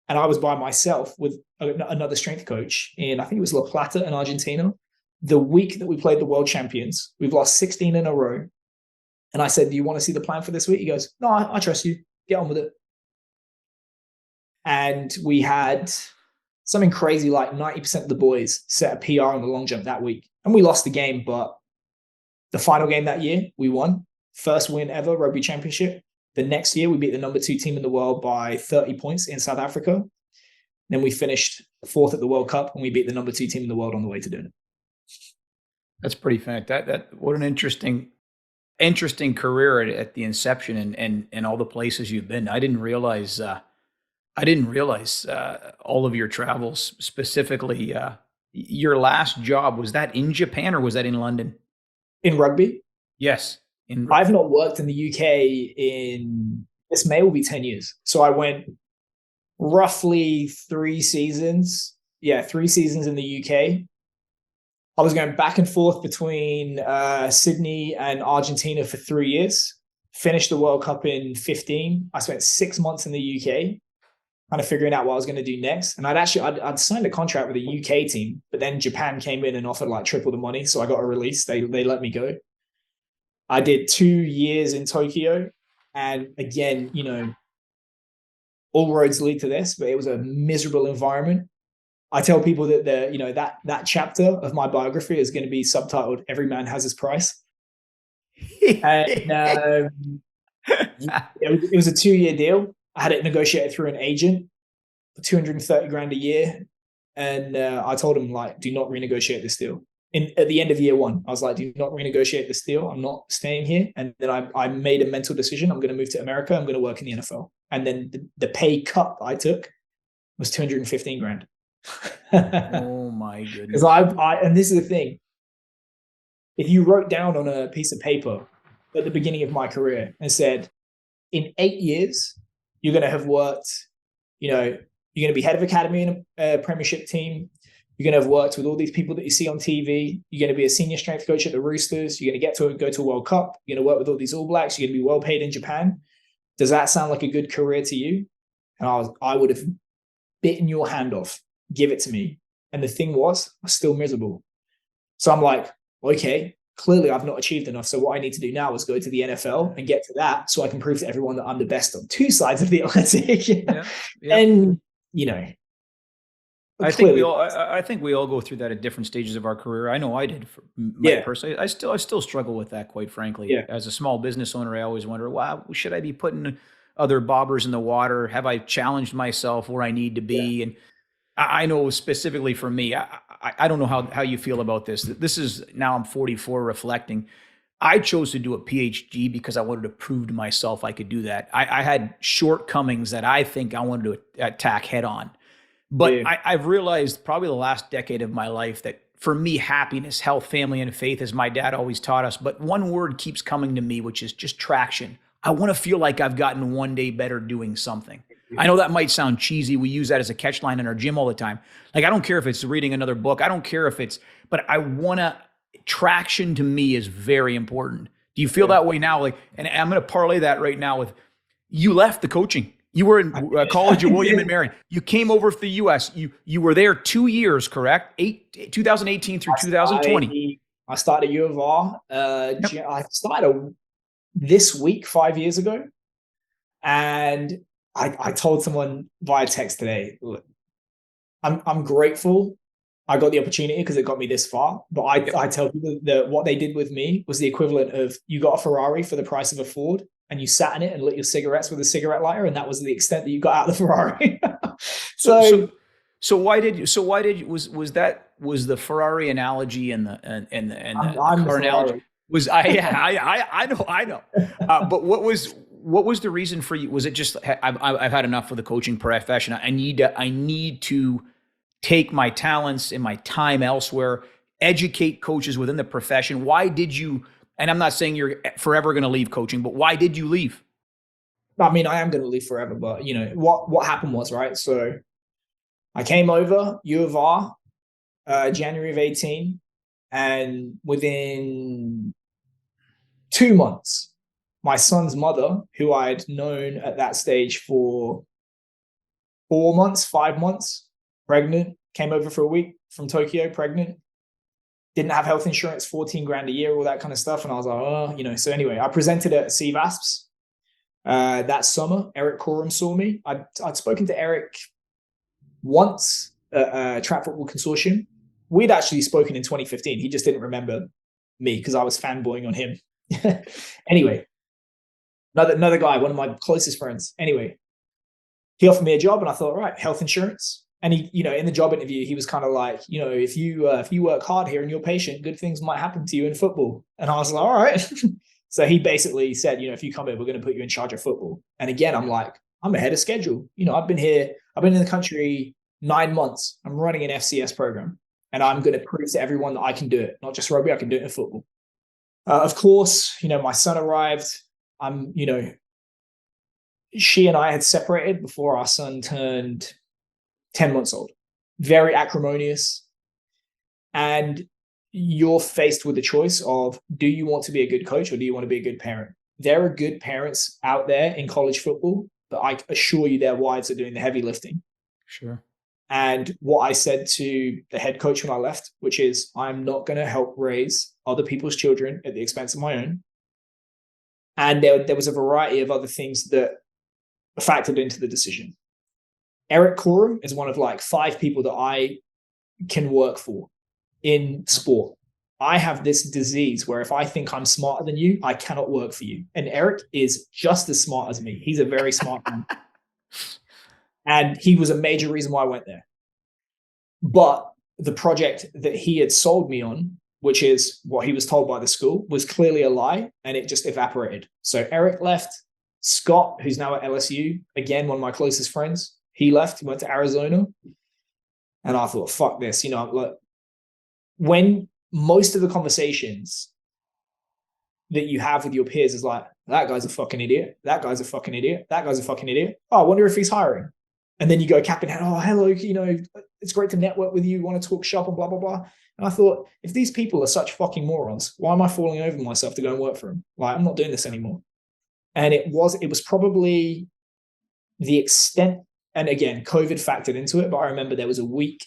Speaker 2: And I was by myself with another strength coach in, I think it was La Plata in Argentina. The week that we played the world champions, we've lost 16 in a row. And I said, do you want to see the plan for this week? He goes, no, I trust you. Get on with it. And we had something crazy like 90% of the boys set a PR on the long jump that week. And we lost the game, but the final game that year, we won. First win ever, rugby championship. The next year, we beat the number 2 team in the world by 30 points in South Africa. Then we finished 4th at the World Cup, and we beat the number 2 team in the world on the way to doing it. That's
Speaker 1: pretty fantastic. What an interesting career at the inception and all the places you've been. I didn't realize all of your travels, specifically your last job. Was that in Japan or was that in London?
Speaker 2: In rugby?
Speaker 1: Yes.
Speaker 2: I've not worked in the UK this May will be 10 years. So I went roughly 3 seasons. Yeah, 3 seasons in the UK. I was going back and forth between Sydney and Argentina for 3 years. Finished the World Cup in 15. I spent 6 months in the UK, kind of figuring out what I was going to do next. And I'd signed a contract with a UK team, but then Japan came in and offered like triple the money. So I got a release. They let me go. I did 2 years in Tokyo. And again, all roads lead to this, but it was a miserable environment. I tell people that that chapter of my biography is going to be subtitled "Every Man Has His Price." And it was a 2-year deal. I had it negotiated through an agent for 230 grand a year, and I told him like, do not renegotiate this deal. At the end of year 1, I was like, do not renegotiate this deal. I'm not staying here. And then I made a mental decision. I'm going to move to America. I'm going to work in the NFL. And then the pay cut I took was 215 grand.
Speaker 1: Oh my goodness.
Speaker 2: Because and this is the thing. If you wrote down on a piece of paper at the beginning of my career and said, in 8 years, you're going to have worked, you're going to be head of academy in a premiership team. You're going to have worked with all these people that you see on TV. You're going to be a senior strength coach at the Roosters. You're going to get to go to a World Cup. You're going to work with all these All Blacks. You're going to be well paid in Japan. Does that sound like a good career to you? And I would have bitten your hand off. Give it to me. And the thing was, I was still miserable. So I'm like, okay, clearly I've not achieved enough. So what I need to do now is go to the NFL and get to that so I can prove to everyone that I'm the best on 2 sides of the Atlantic. Yeah. And,
Speaker 1: I think we all go through that at different stages of our career. I know I did. Personally, I still struggle with that, quite frankly.
Speaker 2: Yeah.
Speaker 1: As a small business owner, I always wonder, wow, should I be putting other bobbers in the water? Have I challenged myself where I need to be? Yeah. And I know specifically for me, I don't know how you feel about this. This is now I'm 44, reflecting. I chose to do a PhD because I wanted to prove to myself I could do that. I had shortcomings that I think I wanted to attack head on. But I've realized probably the last decade of my life that for me, happiness, health, family, and faith, as my dad always taught us. But one word keeps coming to me, which is just traction. I want to feel like I've gotten one day better doing something. I know that might sound cheesy. We use that as a catchline in our gym all the time. Like, I don't care if it's reading another book. I don't care if it's, but I want to, traction to me is very important. Do you feel that way now? Like, and I'm going to parlay that right now with, You left the coaching. You were in college at William and Mary. You came over to the U.S. You were there 2 years, correct? 2018 through 2020.
Speaker 2: I started U of R.
Speaker 1: Yep.
Speaker 2: I started this week 5 years ago, and I told someone via text today, look, I'm grateful I got the opportunity because it got me this far. But I tell people that what they did with me was the equivalent of you got a Ferrari for the price of a Ford, and you sat in it and lit your cigarettes with a cigarette lighter, and that was the extent that you got out of the Ferrari.
Speaker 1: So why did was the Ferrari analogy and the car analogy was I know. But what was the reason for you? Was it just I've had enough of the coaching profession. I need to take my talents and my time elsewhere, educate coaches within the profession. Why did you? And I'm not saying you're forever going to leave coaching, but why did you leave?
Speaker 2: I mean, I am going to leave forever, but what happened was, right? So I came over U of R, January of 18, and within 2 months, my son's mother, who I'd known at that stage for 4 months, 5 months, pregnant, came over for a week from Tokyo, pregnant, didn't have health insurance, 14 grand a year, all that kind of stuff. And I was like, oh, so anyway, I presented at CVASPs that summer. Eric Coram saw me. I'd spoken to Eric once at Track Football Consortium. We'd actually spoken in 2015. He just didn't remember me because I was fanboying on him. Anyway, another guy, one of my closest friends. Anyway, he offered me a job and I thought, right, health insurance. And he, in the job interview, he was kind of like, if you work hard here and you're patient, good things might happen to you in football. And I was like, all right. So he basically said, if you come in, we're going to put you in charge of football. And again, I'm like, I'm ahead of schedule. I've been in the country 9 months. I'm running an FCS program and I'm going to prove to everyone that I can do it. Not just rugby, I can do it in football. Of course, my son arrived. She and I had separated before our son turned 10 months old, very acrimonious. And you're faced with the choice of, do you want to be a good coach or do you want to be a good parent? There are good parents out there in college football, but I assure you their wives are doing the heavy lifting.
Speaker 1: Sure.
Speaker 2: And what I said to the head coach when I left, which is, I'm not going to help raise other people's children at the expense of my own. And there was a variety of other things that factored into the decision. Eric Coram is one of like 5 people that I can work for in sport. I have this disease where if I think I'm smarter than you, I cannot work for you. And Eric is just as smart as me. He's a very smart man. And he was a major reason why I went there. But the project that he had sold me on, which is what he was told by the school, was clearly a lie, and it just evaporated. So Eric left. Scott, who's now at LSU, again, one of my closest friends, he left. He went to Arizona. And I thought, fuck this. Look, when most of the conversations that you have with your peers is like, that guy's a fucking idiot. That guy's a fucking idiot. That guy's a fucking idiot. Oh, I wonder if he's hiring. And then you go cap in hand, oh, hello, it's great to network with you. Want to talk shop and blah, blah, blah. And I thought, if these people are such fucking morons, why am I falling over myself to go and work for them? Like, I'm not doing this anymore. And it was probably the extent, and again, COVID factored into it, but I remember there was a week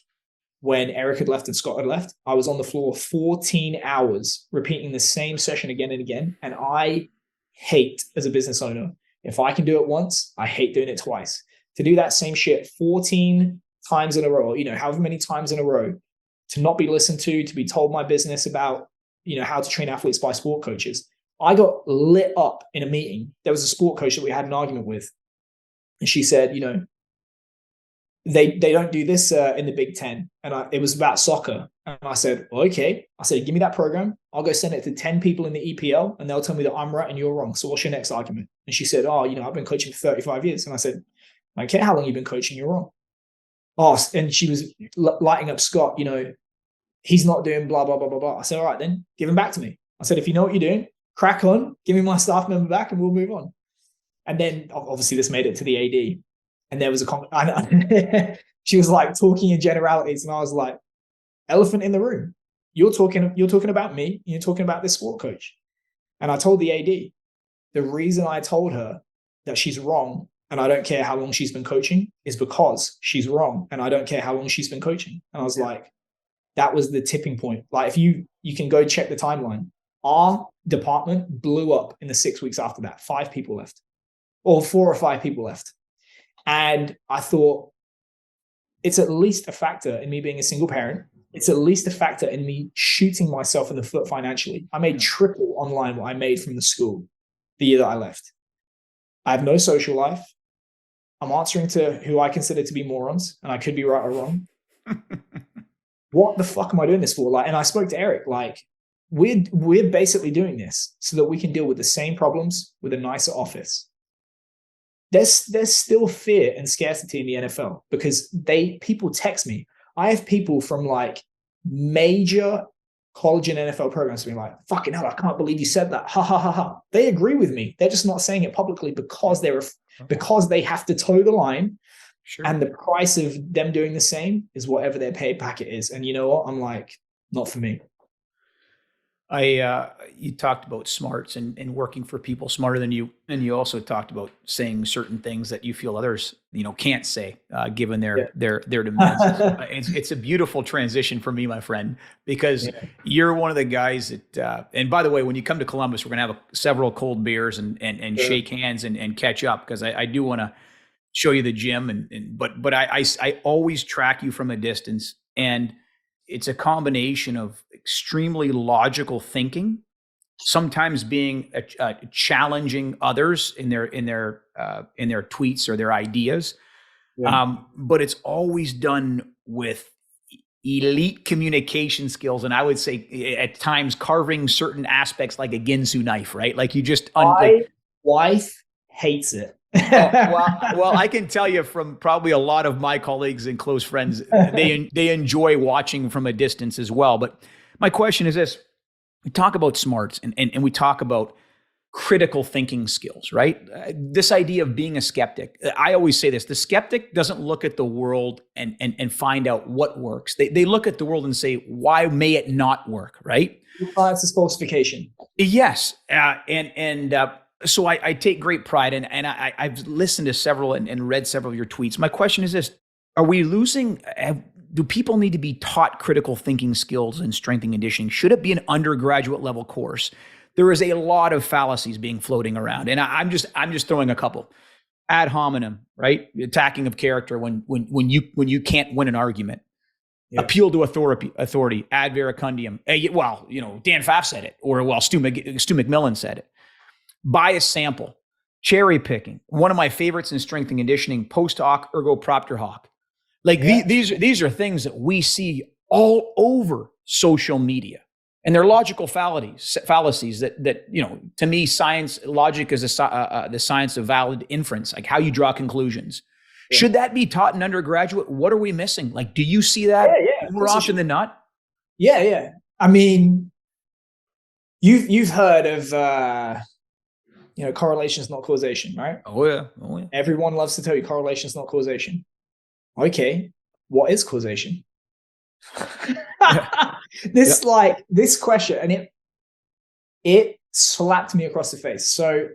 Speaker 2: when Eric had left and Scott had left. I was on the floor 14 hours repeating the same session again and again. And I hate, as a business owner, if I can do it once, I hate doing it twice. To do that same shit 14 times in a row, however many times in a row, to not be listened to be told my business about, how to train athletes by sport coaches. I got lit up in a meeting. There was a sport coach that we had an argument with. And she said, they don't do this in the Big Ten. And it was about soccer. And I said, well, okay. I said, give me that program. I'll go send it to 10 people in the EPL and they'll tell me that I'm right and you're wrong. So what's your next argument? And she said, oh, I've been coaching for 35 years. And I said, I don't care how long you've been coaching, you're wrong. Oh, and she was lighting up Scott, he's not doing blah, blah, blah, blah, blah. I said, all right, then give him back to me. I said, if you know what you're doing, crack on, give me my staff member back and we'll move on. And then obviously this made it to the AD. And there was she was like talking in generalities. And I was like, elephant in the room. You're talking about me. You're talking about this sport coach. And I told the AD, the reason I told her that she's wrong and I don't care how long she's been coaching is because she's wrong and I don't care how long she's been coaching. And I was like, that was the tipping point. Like if you can go check the timeline. Our department blew up in the 6 weeks after that. 5 people left, or 4 or 5 people left. And I thought, it's at least a factor in me being a single parent. It's at least a factor in me shooting myself in the foot financially. I made triple online what I made from the school the year that I left. I have no social life. I'm answering to who I consider to be morons, and I could be right or wrong. What the fuck am I doing this for? Like, and I spoke to Eric, like, we're basically doing this so that we can deal with the same problems with a nicer office. There's still fear and scarcity in the NFL because people text me. I have people from like major college and NFL programs being like, fucking hell, I can't believe you said that. Ha ha ha ha. They agree with me. They're just not saying it publicly because they have to toe the line. Sure. And the price of them doing the same is whatever their pay packet is. And you know what? I'm like, not for me.
Speaker 1: You talked about smarts and working for people smarter than you, and you also talked about saying certain things that you feel others, can't say, given their demands. It's a beautiful transition for me, my friend, because you're one of the guys that. And by the way, when you come to Columbus, we're going to have several cold beers and shake hands and catch up because I do want to show you the gym but I always track you from a distance, and it's a combination of extremely logical thinking, sometimes being challenging others in their tweets or their ideas, but it's always done with elite communication skills, and I would say at times carving certain aspects like a Ginsu knife, right? Like you just
Speaker 2: my wife hates it.
Speaker 1: Well, I can tell you from probably a lot of my colleagues and close friends, they enjoy watching from a distance as well. But my question is this: we talk about smarts and we talk about critical thinking skills, right? This idea of being a skeptic. I always say this: the skeptic doesn't look at the world and find out what works. They look at the world and say, why may it not work, right?
Speaker 2: It's a falsification.
Speaker 1: Yes, so I take great pride in, and I've listened to several and read several of your tweets. My question is this: are we losing? Do people need to be taught critical thinking skills in strength and conditioning? Should it be an undergraduate level course? There is a lot of fallacies being floating around, and I'm just throwing a couple. Ad hominem, right? Attacking of character when you can't win an argument. Yeah. Appeal to authority. Ad verecundium. Dan Pfaff said it, or Stu McMillan said it. Bias sample, cherry picking. One of my favorites in strength and conditioning: post hoc ergo propter hoc. Like these are things that we see all over social media, and they're logical fallacies that to me, logic is the science of valid inference, like how you draw conclusions. Yeah. Should that be taught in undergraduate? What are we missing? Like, do you see that more often than not?
Speaker 2: Yeah. I mean, you've heard of. Correlation is not causation, right?
Speaker 1: Oh yeah.
Speaker 2: Everyone loves to tell you correlation is not causation. Okay, what is causation? This question, and it slapped me across the face. So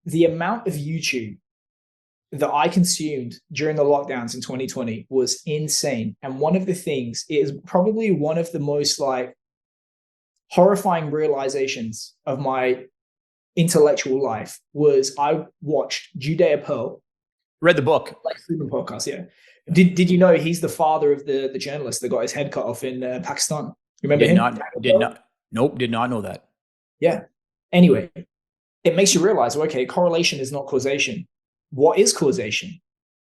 Speaker 2: the amount of YouTube that I consumed during the lockdowns in 2020 was insane. And one of the things is probably one of the most horrifying realizations of my intellectual life was I watched Judea Pearl.
Speaker 1: Read the book.
Speaker 2: Like Freedom podcast, yeah. Did you know he's the father of the journalist that got his head cut off in Pakistan? You remember him?
Speaker 1: Nope, did not know that.
Speaker 2: Yeah. Anyway, it makes you realize, okay, correlation is not causation. What is causation?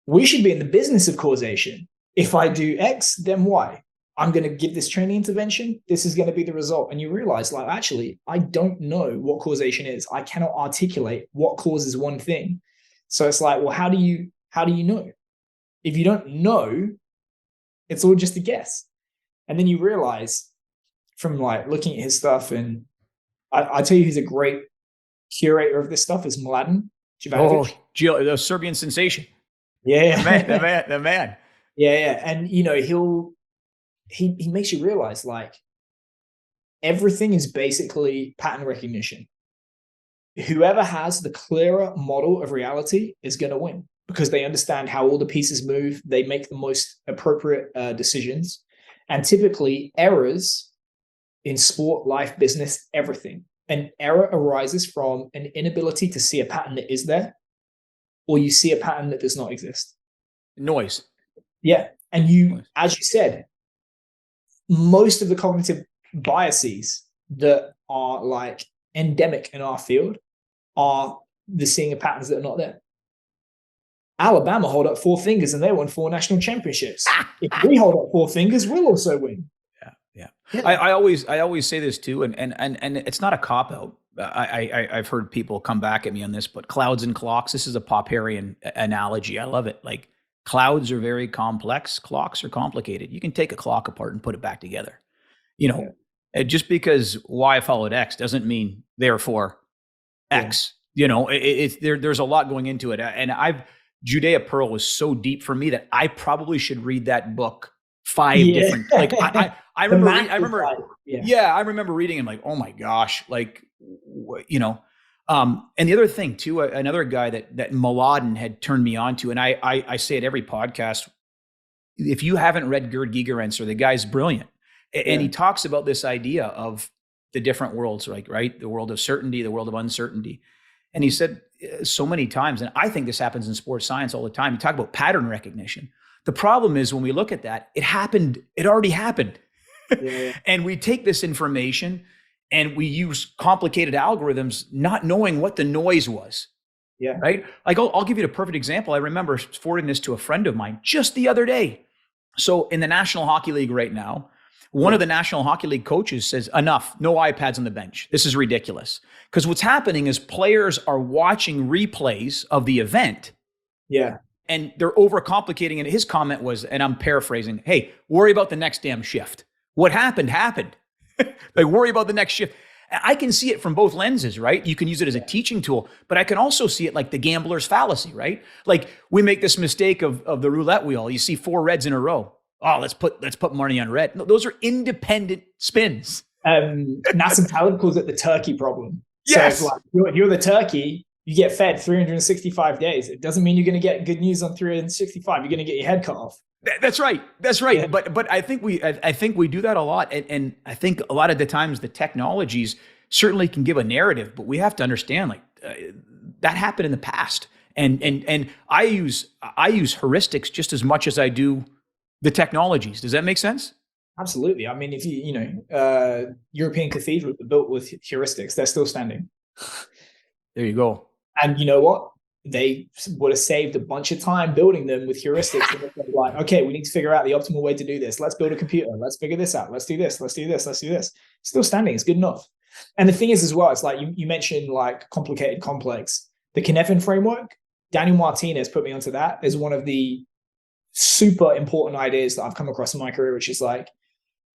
Speaker 2: We should be in the business of causation. If I do X, then Y. I'm going to give this training intervention. This is going to be the result. And you realize, actually, I don't know what causation is. I cannot articulate what causes one thing. So it's well, how do you know? If you don't know, it's all just a guess. And then you realize from looking at his stuff, and I tell you, he's a great curator of this stuff is Mladen Jovanovic.
Speaker 1: The Serbian sensation.
Speaker 2: Yeah.
Speaker 1: The man.
Speaker 2: Yeah. And, he makes you realize everything is basically pattern recognition. whoever has the clearer model of reality is going to win, because they understand how all the pieces move. They make the most appropriate decisions. And typically errors in sport, life, business, everything. An error arises from an inability to see a pattern that is there, or you see a pattern that does not exist.
Speaker 1: Noise.
Speaker 2: Yeah. And you, as you said, most of the cognitive biases that are like endemic in our field are the seeing of patterns that are not there. Alabama hold up 4 fingers and they won 4 national championships. If we hold up 4 fingers, we'll also win.
Speaker 1: Yeah. I always say this too, and it's not a cop out. I've heard people come back at me on this, but clouds and clocks. This is a Popperian analogy. I love it. Like, clouds are very complex. Clocks are complicated. You can take a clock apart and put it back together. Just because Y followed X doesn't mean therefore X. There's a lot going into it, and Judea Pearl was so deep for me that I probably should read that book 5 different. Like I remember reading and like, oh my gosh, like and the other thing too, another guy that Mladen had turned me on to, and I say it every podcast. If you haven't read Gerd Gigerenzer, the guy's brilliant, and he talks about this idea of the different worlds, like right, the world of certainty, the world of uncertainty. And he said so many times, and I think this happens in sports science all the time, you talk about pattern recognition. The problem is when we look at that, it already happened. And we take this information and we use complicated algorithms, not knowing what the noise was.
Speaker 2: Yeah.
Speaker 1: Right. Like I'll give you a perfect example. I remember forwarding this to a friend of mine just the other day. So in the National Hockey League right now, one of the National Hockey League coaches says, enough, no iPads on the bench. This is ridiculous. Because what's happening is players are watching replays of the event.
Speaker 2: Yeah.
Speaker 1: And they're overcomplicating it. His comment was, and I'm paraphrasing, hey, worry about the next damn shift. What happened. Like, worry about the next shift. I can see it from both lenses, right? You can use it as a teaching tool, but I can also see it like the gambler's fallacy, right? Like we make this mistake of the roulette wheel. You see 4 reds in a row. Oh, let's put money on red. No, those are independent spins.
Speaker 2: Nassim Taleb calls it the turkey problem.
Speaker 1: Yes.
Speaker 2: So if you're the turkey, you get fed 365 days. It doesn't mean you're going to get good news on 365. You're going to get your head cut off.
Speaker 1: That's right. Yeah. But I think we do that a lot, and I think a lot of the times the technologies certainly can give a narrative, but we have to understand that happened in the past, and I use heuristics just as much as I do the technologies. Does that make sense?
Speaker 2: Absolutely. I mean, if European cathedrals are built with heuristics, they're still standing.
Speaker 1: There you go.
Speaker 2: And you know what? They would have saved a bunch of time building them with heuristics. And they're like, okay, we need to figure out the optimal way to do this. Let's build a computer. Let's figure this out. Let's do this. Let's do this. Let's do this. Still standing. It's good enough. And the thing is as well, it's like you mentioned like complicated, complex. The Cynefin framework, Daniel Martinez put me onto that. Is one of the super important ideas that I've come across in my career, which is like,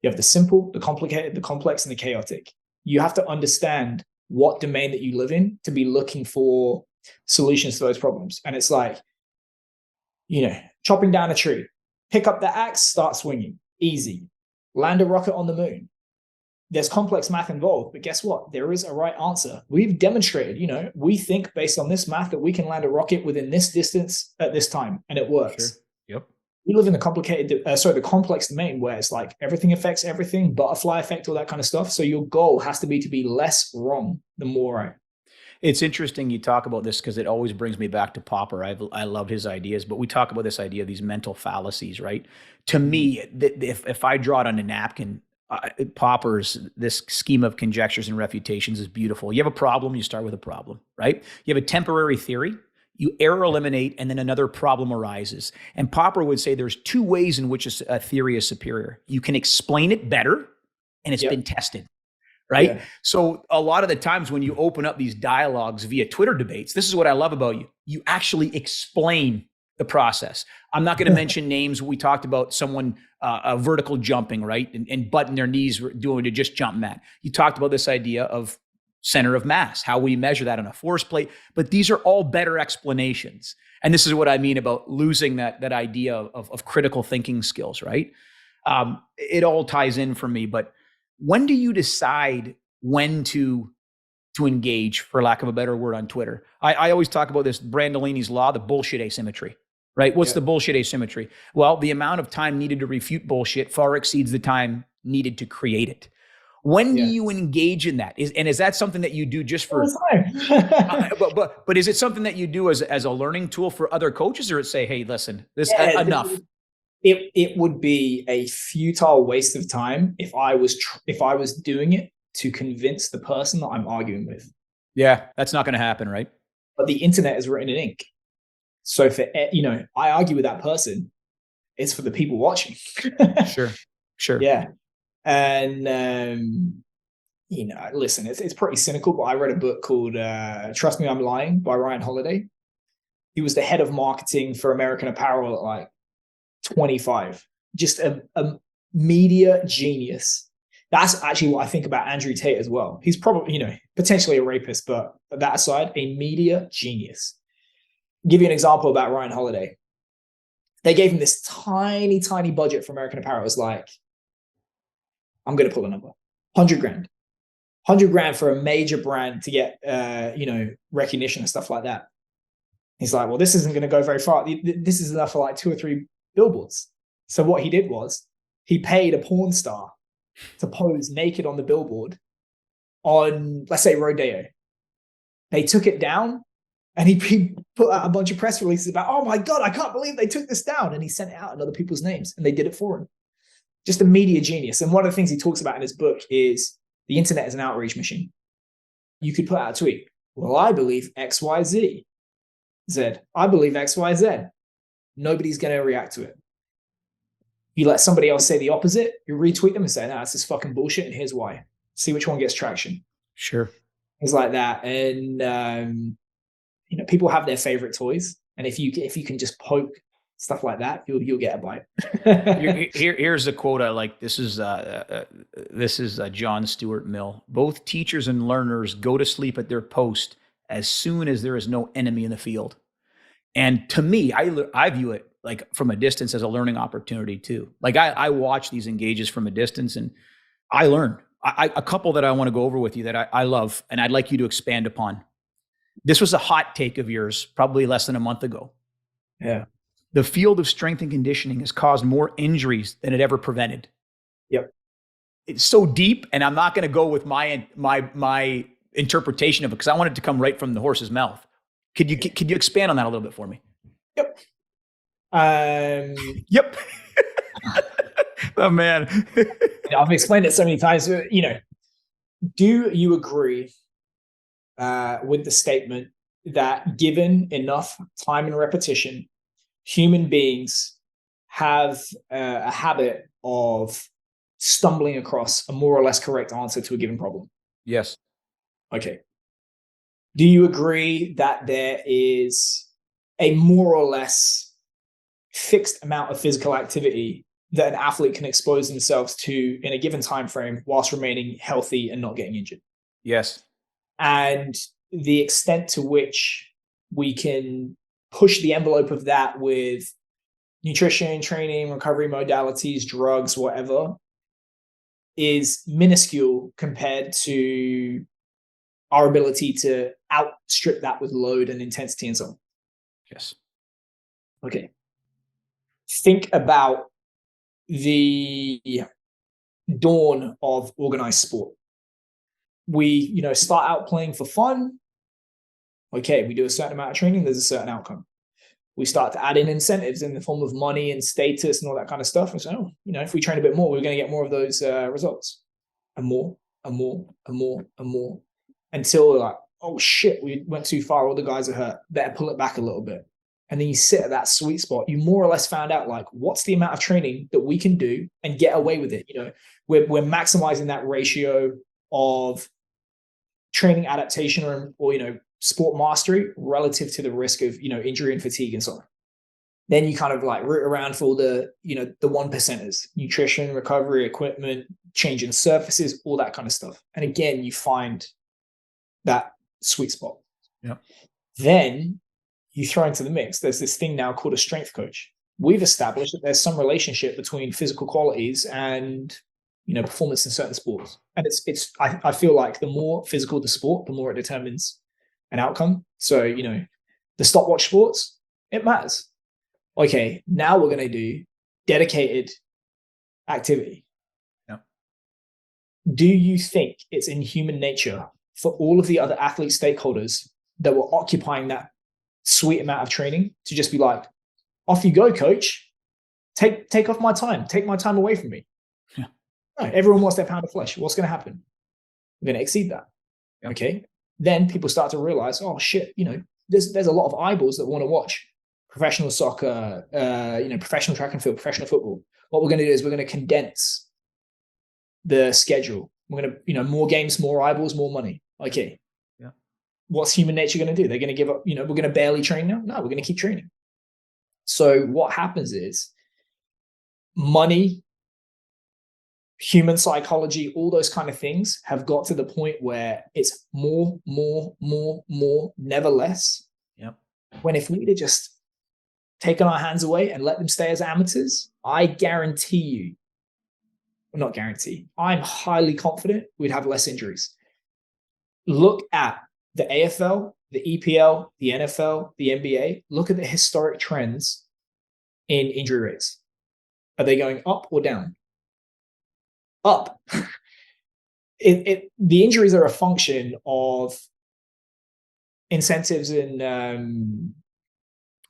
Speaker 2: you have the simple, the complicated, the complex, and the chaotic. You have to understand what domain that you live in to be looking for solutions to those problems. And it's like, chopping down a tree, pick up the axe, start swinging, easy. Land a rocket on the moon. There's complex math involved, but guess what? There is a right answer. We've demonstrated, we think based on this math that we can land a rocket within this distance at this time, and it works.
Speaker 1: Sure. Yep.
Speaker 2: We live in the complex domain where it's like everything affects everything, butterfly effect, all that kind of stuff. So your goal has to be less wrong than more right.
Speaker 1: It's interesting you talk about this because it always brings me back to Popper. I love his ideas, but we talk about this idea of these mental fallacies, right? To me, if I draw it on a napkin, Popper's this scheme of conjectures and refutations is beautiful. You have a problem, you start with a problem, right? You have a temporary theory, you error eliminate, and then another problem arises. And Popper would say there's 2 ways in which a theory is superior. You can explain it better, and it's been tested. Right. Yeah. So a lot of the times when you open up these dialogues via Twitter debates, this is what I love about you. You actually explain the process. I'm not going to mention names. We talked about someone vertical jumping, right? And butting their knees doing to just jump mat. You talked about this idea of center of mass, how we measure that on a force plate. But these are all better explanations. And this is what I mean about losing that idea of critical thinking skills, right? It all ties in for me. But when do you decide when to to engage, for lack of a better word, on Twitter. I always talk about this Brandolini's law, the bullshit asymmetry, right? What's the bullshit asymmetry? Well, the amount of time needed to refute bullshit far exceeds the time needed to create it. When do you engage in that? Is that something that you do just for but is it something that you do as a learning tool for other coaches, or say, hey, listen, this enough?
Speaker 2: It would be a futile waste of time if I was doing it to convince the person that I'm arguing with.
Speaker 1: Yeah, that's not going to happen, right?
Speaker 2: But the internet is written in ink. So for, I argue with that person, it's for the people watching.
Speaker 1: Sure.
Speaker 2: Yeah. And, listen, it's pretty cynical, but I read a book called Trust Me, I'm Lying by Ryan Holiday. He was the head of marketing for American Apparel at like 25. Just a media genius. That's actually what I think about Andrew Tate as well. He's probably, potentially a rapist, but that aside, a media genius. I'll give you an example about Ryan Holiday. They gave him this tiny, tiny budget for American Apparel. It was like, I'm going to pull a number, 100 grand. 100 grand for a major brand to get, recognition and stuff like that. He's like, well, this isn't going to go very far. This is enough for like 2 or 3 billboards. So what he did was he paid a porn star to pose naked on the billboard on, let's say, Rodeo. They took it down, and he put out a bunch of press releases about, oh my God, I can't believe they took this down. And he sent it out in other people's names, and they did it for him. Just a media genius. And one of the things he talks about in his book is the internet is an outreach machine. You could put out a tweet. Well, I believe X, Y, Z. I believe X, Y, Z. Nobody's going to react to it. You let somebody else say the opposite, you retweet them and say, no, that's just fucking bullshit, and here's why. See which one gets traction.
Speaker 1: Sure.
Speaker 2: Things like that. And, people have their favorite toys. And if you can just poke stuff like that, you'll get a bite.
Speaker 1: Here's a quote I like. This is John Stuart Mill. Both teachers and learners go to sleep at their post as soon as there is no enemy in the field. And to me, I view it like from a distance as a learning opportunity too. Like I watch these engages from a distance and I learn. A couple that I want to go over with you that I love and I'd like you to expand upon. This was a hot take of yours probably less than a month ago.
Speaker 2: Yeah.
Speaker 1: The field of strength and conditioning has caused more injuries than it ever prevented.
Speaker 2: Yep.
Speaker 1: It's so deep, and I'm not going to go with my interpretation of it because I want it to come right from the horse's mouth. Could you expand on that a little bit for me?
Speaker 2: Yep.
Speaker 1: Yep. Oh man.
Speaker 2: I've explained it so many times. Do you agree with the statement that given enough time and repetition, human beings have a habit of stumbling across a more or less correct answer to a given problem?
Speaker 1: Yes.
Speaker 2: Okay. Do you agree that there is a more or less fixed amount of physical activity that an athlete can expose themselves to in a given time frame whilst remaining healthy and not getting injured?
Speaker 1: Yes.
Speaker 2: And the extent to which we can push the envelope of that with nutrition, training, recovery modalities, drugs, whatever, is minuscule compared to our ability to outstrip that with load and intensity and so on.
Speaker 1: Yes.
Speaker 2: Okay. Think about the dawn of organized sport. We, start out playing for fun. Okay, we do a certain amount of training, there's a certain outcome. We start to add in incentives in the form of money and status and all that kind of stuff. And so, if we train a bit more, we're going to get more of those results. And more, and more, and more, and more. Until we're like, oh shit, we went too far, all the guys are hurt. Better pull it back a little bit. And then you sit at that sweet spot. You more or less found out like, what's the amount of training that we can do and get away with it? We're maximizing that ratio of training adaptation or sport mastery relative to the risk of, injury and fatigue and so on. Then you kind of like root around for the 1%ers, nutrition, recovery, equipment, changing surfaces, all that kind of stuff. And again, you find that sweet spot.
Speaker 1: Yeah.
Speaker 2: Then you throw into the mix, there's this thing now called a strength coach. We've established that there's some relationship between physical qualities and performance in certain sports. And I feel like the more physical the sport, the more it determines an outcome. So, the stopwatch sports, it matters. Okay, now we're going to do dedicated activity.
Speaker 1: Yeah.
Speaker 2: Do you think it's in human nature for all of the other athlete stakeholders that were occupying that sweet amount of training to just be like, off you go, coach, take off my time, take my time away from me?
Speaker 1: Yeah.
Speaker 2: No, everyone wants their pound of flesh. What's going to happen? We're going to exceed that.
Speaker 1: Yeah.
Speaker 2: Okay. Then people start to realize, oh shit, there's a lot of eyeballs that want to watch professional soccer, professional track and field, professional football. What we're going to do is we're going to condense the schedule. We're going to, more games, more eyeballs, more money. Okay.
Speaker 1: Yeah.
Speaker 2: What's human nature going to do? They're going to give up, we're going to barely train now. No, we're going to keep training. So what happens is money, human psychology, all those kind of things have got to the point where it's more, never less.
Speaker 1: Yep.
Speaker 2: When if we'd have just taken our hands away and let them stay as amateurs, I guarantee you, well, not guarantee, I'm highly confident we'd have less injuries. Look at the AFL, the EPL, the NFL, the NBA. Look at the historic trends in injury rates. Are they going up or down? Up. The injuries are a function of incentives and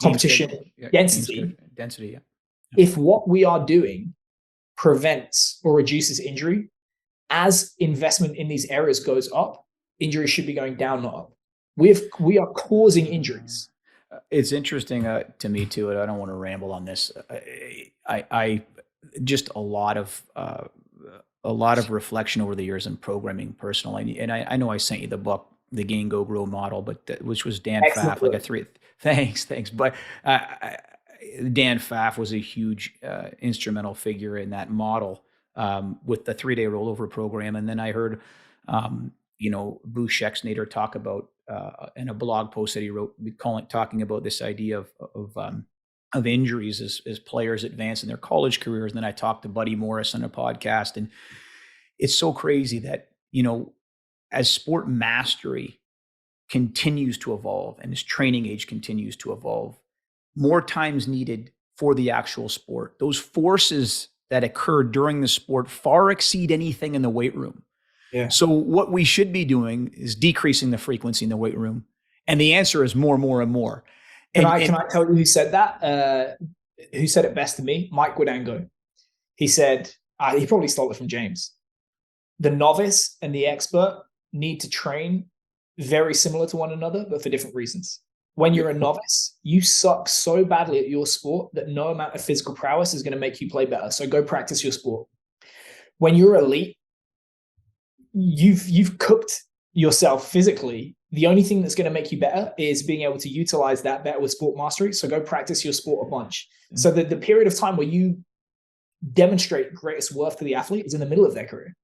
Speaker 2: competition density.
Speaker 1: Yeah.
Speaker 2: If what we are doing prevents or reduces injury, as investment in these areas goes up, injuries should be going down, not up. We are causing injuries.
Speaker 1: It's interesting to me too, and I don't want to ramble on this. I just a lot of reflection over the years in programming personally, and I know I sent you the book, The Gain Go Grow Model, but which was Dan
Speaker 2: Excellent
Speaker 1: Pfaff,
Speaker 2: book.
Speaker 1: like a three. Thanks. But Dan Pfaff was a huge instrumental figure in that model with the 3-day rollover program, and then I heard Boo Schexnayder talk about in a blog post that he wrote, talking about this idea of injuries as players advance in their college careers. And then I talked to Buddy Morris on a podcast, and it's so crazy that, as sport mastery continues to evolve and as training age continues to evolve, more time's needed for the actual sport. Those forces that occur during the sport far exceed anything in the weight room.
Speaker 2: Yeah.
Speaker 1: So what we should be doing is decreasing the frequency in the weight room. And the answer is more, and more.
Speaker 2: Can I tell you who said that? Who said it best to me? Mike Guadango. He said, he probably stole it from James. The novice and the expert need to train very similar to one another, but for different reasons. When you're a novice, you suck so badly at your sport that no amount of physical prowess is going to make you play better. So go practice your sport. When you're elite, you've cooked yourself physically. The only thing that's going to make you better is being able to utilize that better with sport mastery. So go practice your sport a bunch. Mm-hmm. So the period of time where you demonstrate greatest worth to the athlete is in the middle of their career.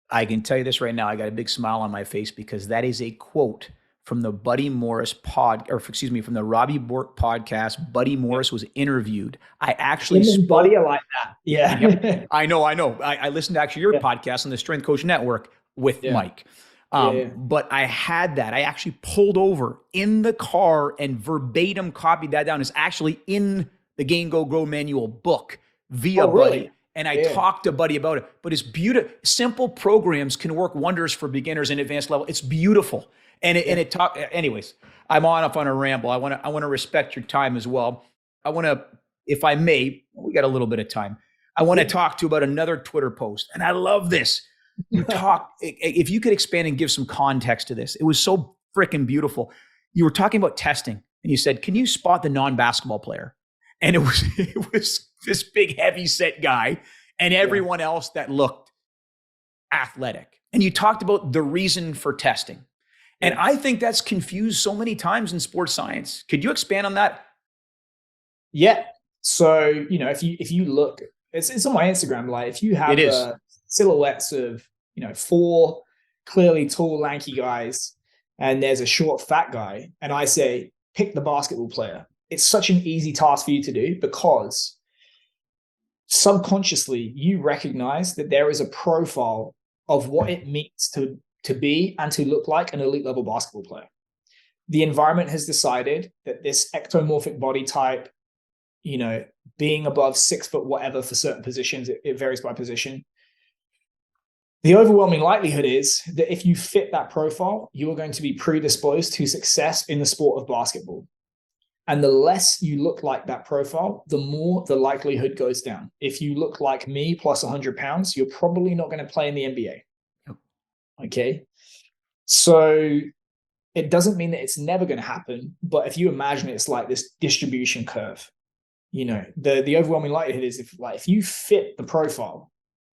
Speaker 1: I can tell you this right now. I got a big smile on my face because that is a quote from the Buddy Morris from the Robbie Bork podcast. Buddy Morris was interviewed. I actually spoke.
Speaker 2: Buddy, I like that. Yeah.
Speaker 1: Yep. I know. I listened to actually your podcast on the Strength Coach Network with Mike. But I had that. I actually pulled over in the car and verbatim copied that down. It's actually in the Gain Go Grow manual book via Buddy. And I talked to Buddy about it. But it's beautiful. Simple programs can work wonders for beginners and advanced level. It's beautiful. Anyways, I'm off on a ramble. I want to respect your time as well. I want to, if I may, we got a little bit of time. I want to talk to you about another Twitter post. And I love this. You talk, if you could expand and give some context to this, it was so freaking beautiful. You were talking about testing and you said, can you spot the non-basketball player? And it was this big heavy set guy and everyone else that looked athletic. And you talked about the reason for testing. And I think that's confused so many times in sports science. Could you expand on that?
Speaker 2: Yeah. So, if you look, it's on my Instagram, like if you have silhouettes of, 4 clearly tall, lanky guys, and there's a short, fat guy, and I say, pick the basketball player. It's such an easy task for you to do because subconsciously you recognize that there is a profile of what it means to be and to look like an elite level basketball player. The environment has decided that this ectomorphic body type, being above 6 foot whatever for certain positions, it varies by position. The overwhelming likelihood is that if you fit that profile, you are going to be predisposed to success in the sport of basketball. And the less you look like that profile, the more the likelihood goes down. If you look like me plus 100 pounds, you're probably not going to play in the NBA.
Speaker 1: Yep.
Speaker 2: Okay. So it doesn't mean that it's never going to happen. But if you imagine it's like this distribution curve, the overwhelming likelihood is if you fit the profile,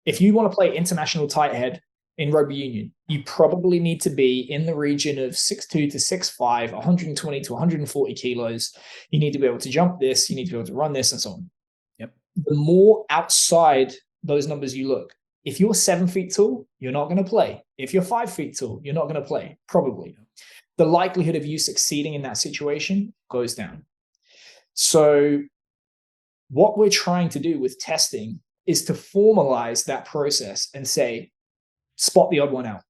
Speaker 2: if you want to play international tight head in rugby union, you probably need to be in the region of 6'2" to 6'5", 120 to 140 kilos. You need to be able to jump this, you need to be able to run this, and so on.
Speaker 1: Yep.
Speaker 2: The more outside those numbers you look, if you're 7 feet tall, you're not going to play. If you're 5 feet tall, you're not going to play, probably. The likelihood of you succeeding in that situation goes down. So what we're trying to do with testing is to formalize that process and say, spot the odd one out.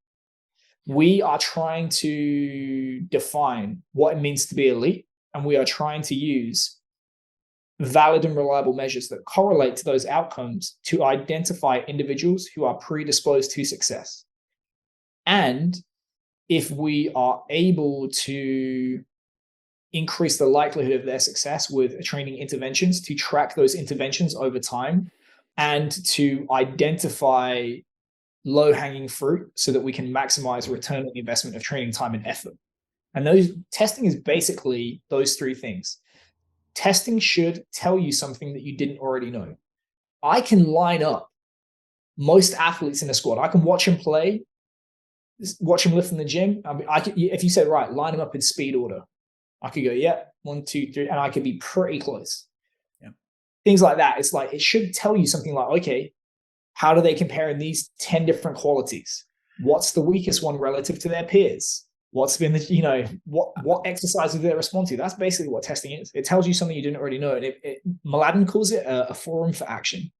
Speaker 2: We are trying to define what it means to be elite, and we are trying to use valid and reliable measures that correlate to those outcomes to identify individuals who are predisposed to success. And if we are able to increase the likelihood of their success with training interventions, to track those interventions over time, and to identify low-hanging fruit so that we can maximize return on the investment of training time and effort. And those testing is basically those three things. Testing should tell you something that you didn't already know. I can line up most athletes in a squad. I can watch them play, watch them lift in the gym. If you said, right, line them up in speed order, I could go, 1, 2, 3, and I could be pretty close.
Speaker 1: Yeah.
Speaker 2: Things like that. It's like, it should tell you something like, okay, how do they compare in these 10 different qualities? What's the weakest one relative to their peers? What's been the, what exercise did they respond to? That's basically what testing is. It tells you something you didn't already know. And Mladen calls it a forum for action.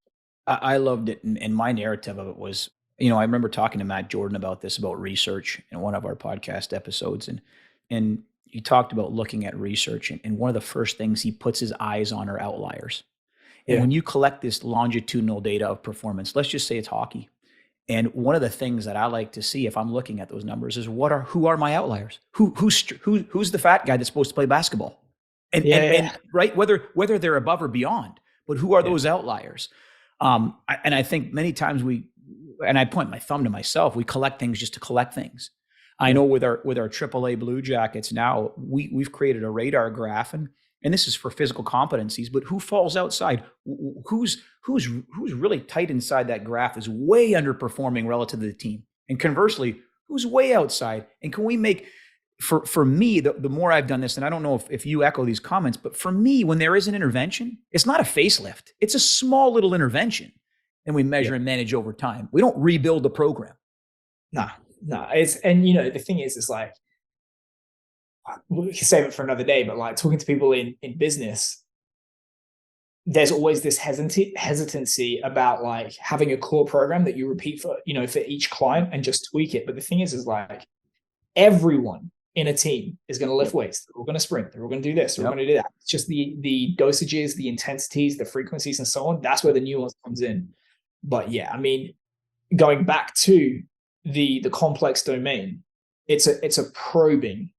Speaker 1: I loved it. And my narrative of it was, I remember talking to Matt Jordan about this, about research in one of our podcast episodes. And he talked about looking at research. And one of the first things he puts his eyes on are outliers. And when you collect this longitudinal data of performance, let's just say it's hockey. And one of the things that I like to see if I'm looking at those numbers is who are my outliers? Who's the fat guy that's supposed to play basketball? And right, whether they're above or beyond, but who are those outliers? And I think many times I point my thumb to myself, we collect things just to collect things. I know with our AAA Blue Jackets now, we've created a radar graph, and this is for physical competencies, but who falls outside? Who's really tight inside that graph is way underperforming relative to the team. And conversely, who's way outside? And can we make, for me, the more I've done this, and I don't know if you echo these comments, but for me, when there is an intervention, it's not a facelift. It's a small little intervention. And we measure and manage over time. We don't rebuild the program.
Speaker 2: No. The thing is, it's like, we can save it for another day, but like talking to people in business, there's always this hesitancy about like having a core program that you repeat for each client and just tweak it. But the thing is like everyone in a team is going to lift weights. They're all going to sprint. They're all going to do this. They're all going to do that. It's just the dosages, the intensities, the frequencies, and so on. That's where the nuance comes in. But going back to the complex domain, it's a probing.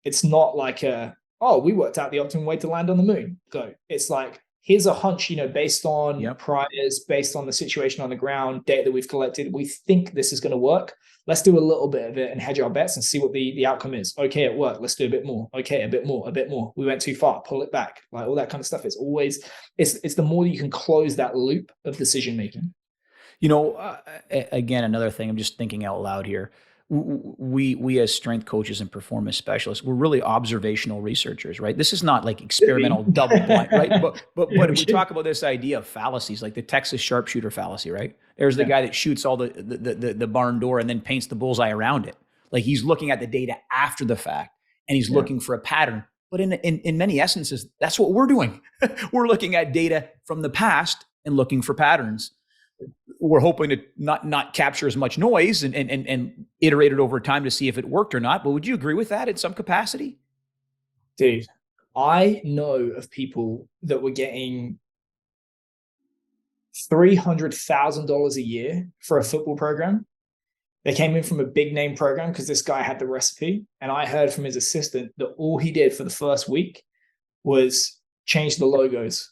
Speaker 2: It's not like we worked out the optimum way to land on the moon. Go. It's like, here's a hunch, based on priors, based on the situation on the ground, data that we've collected. We think this is going to work. Let's do a little bit of it and hedge our bets and see what the outcome is. Okay, it worked. Let's do a bit more. Okay, a bit more. We went too far. Pull it back. Like all that kind of stuff. It's always, it's the more that you can close that loop of decision making.
Speaker 1: Again, another thing, I'm just thinking out loud here. We as strength coaches and performance specialists, we're really observational researchers, right? This is not like experimental double blind, right? But we talk about this idea of fallacies, like the Texas sharpshooter fallacy, right? There's the guy that shoots all the barn door and then paints the bullseye around it. Like he's looking at the data after the fact and he's looking for a pattern. But in many essences, that's what we're doing. We're looking at data from the past and looking for patterns. We're hoping to not capture as much noise and iterate it over time to see if it worked or not. But would you agree with that in some capacity?
Speaker 2: Dude, I know of people that were getting $300,000 a year for a football program. They came in from a big name program because this guy had the recipe. And I heard from his assistant that all he did for the first week was change the logos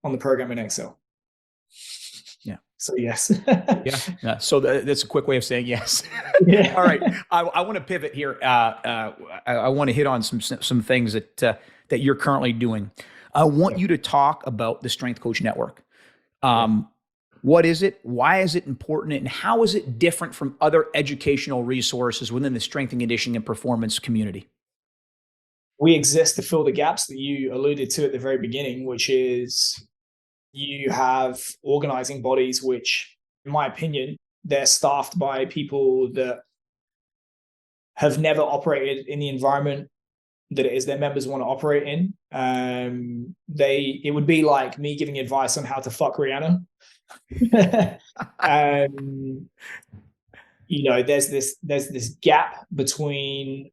Speaker 2: on the program in Excel.
Speaker 1: Yeah.
Speaker 2: So yes.
Speaker 1: Yeah. So that's a quick way of saying yes.
Speaker 2: Yeah.
Speaker 1: All right. I want to pivot here. I want to hit on some things that you're currently doing. I want you to talk about the Strength Coach Network. What is it? Why is it important? And how is it different from other educational resources within the strength and conditioning and performance community?
Speaker 2: We exist to fill the gaps that you alluded to at the very beginning, which is you have organizing bodies, which, in my opinion, they're staffed by people that have never operated in the environment that it is their members want to operate in. It would be like me giving advice on how to fuck Rihanna. There's this gap between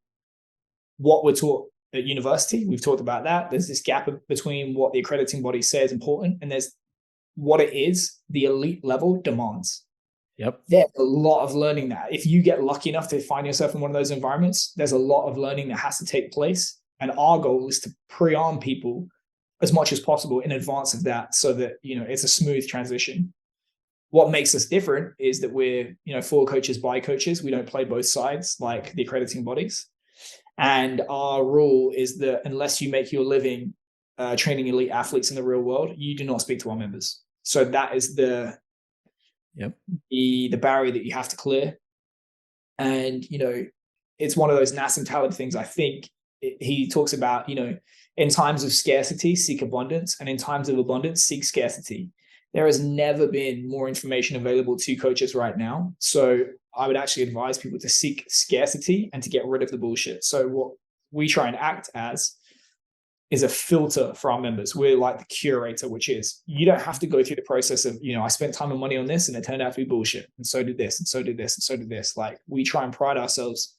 Speaker 2: what we're taught at university. We've talked about that. There's this gap between what the accrediting body says is important, and there's what it is the elite level demands.
Speaker 1: Yep.
Speaker 2: There's a lot of learning that if you get lucky enough to find yourself in one of those environments, there's a lot of learning that has to take place. And our goal is to pre-arm people as much as possible in advance of that so that, it's a smooth transition. What makes us different is that we're, for coaches, by coaches. We don't play both sides like the accrediting bodies. And our rule is that unless you make your living training elite athletes in the real world, you do not speak to our members. So that is the barrier that you have to clear. And, it's one of those Nassim Taleb things. I think he talks about, in times of scarcity, seek abundance, and in times of abundance, seek scarcity. There has never been more information available to coaches right now. So I would actually advise people to seek scarcity and to get rid of the bullshit. So what we try and act as is a filter for our members. We're like the curator, which is you don't have to go through the process of, I spent time and money on this and it turned out to be bullshit. And so did this, and so did this, and so did this. Like, we try and pride ourselves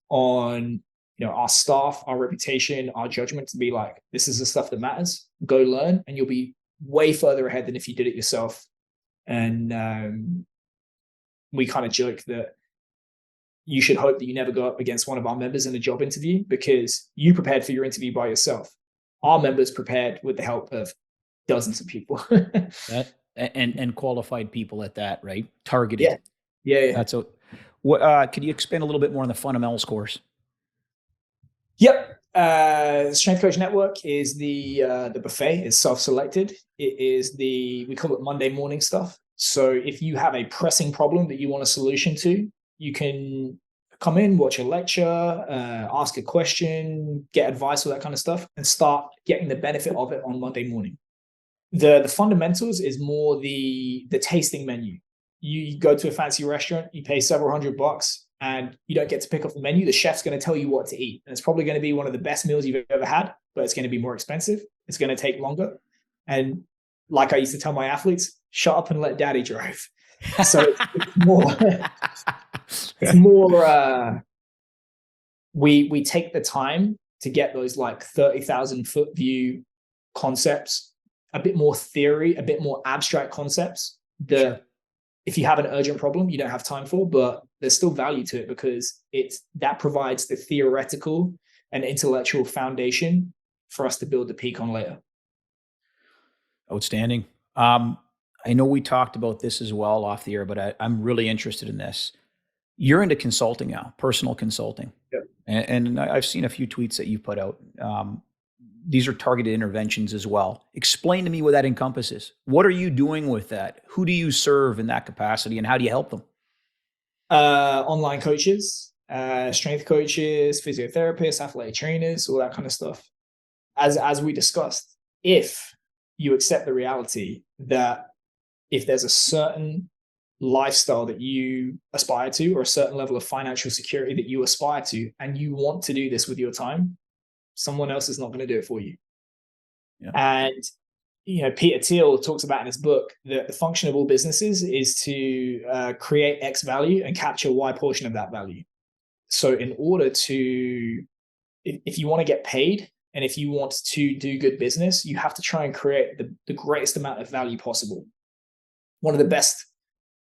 Speaker 2: on, our staff, our reputation, our judgment to be like, this is the stuff that matters. Go learn and you'll be way further ahead than if you did it yourself. And we kind of joke that you should hope that you never go up against one of our members in a job interview because you prepared for your interview by yourself. Our members prepared with the help of dozens of people.
Speaker 1: and qualified people at that, right? Targeted.
Speaker 2: Yeah.
Speaker 1: That's what. Could you expand a little bit more on the fundamentals course?
Speaker 2: Yep. Strength Coach Network is the buffet. It's self-selected. It is we call it Monday morning stuff. So if you have a pressing problem that you want a solution to, you can come in, watch a lecture, ask a question, get advice, all that kind of stuff, and start getting the benefit of it on Monday morning. The fundamentals is more the tasting menu. You go to a fancy restaurant, you pay several $100, and you don't get to pick up the menu. The chef's going to tell you what to eat. And it's probably going to be one of the best meals you've ever had, but it's going to be more expensive. It's going to take longer. And like I used to tell my athletes, shut up and let daddy drive. So it's more, we take the time to get those like 30,000 foot view concepts, a bit more theory, a bit more abstract concepts that if you have an urgent problem, you don't have time for, but there's still value to it because that provides the theoretical and intellectual foundation for us to build the peak on later.
Speaker 1: Outstanding. I know we talked about this as well off the air, but I'm really interested in this. You're into consulting now, personal consulting.
Speaker 2: Yep.
Speaker 1: And I've seen a few tweets that you put out. These are targeted interventions as well. Explain to me what that encompasses. What are you doing with that? Who do you serve in that capacity and how do you help them?
Speaker 2: Online coaches, strength coaches, physiotherapists, athletic trainers, all that kind of stuff. As we discussed, if you accept the reality that if there's a certain lifestyle that you aspire to or a certain level of financial security that you aspire to, and you want to do this with your time, someone else is not going to do it for you. Yeah. And, Peter Thiel talks about in his book that the function of all businesses is to create X value and capture Y portion of that value. So in order to, if you want to get paid and if you want to do good business, you have to try and create the greatest amount of value possible. One of the best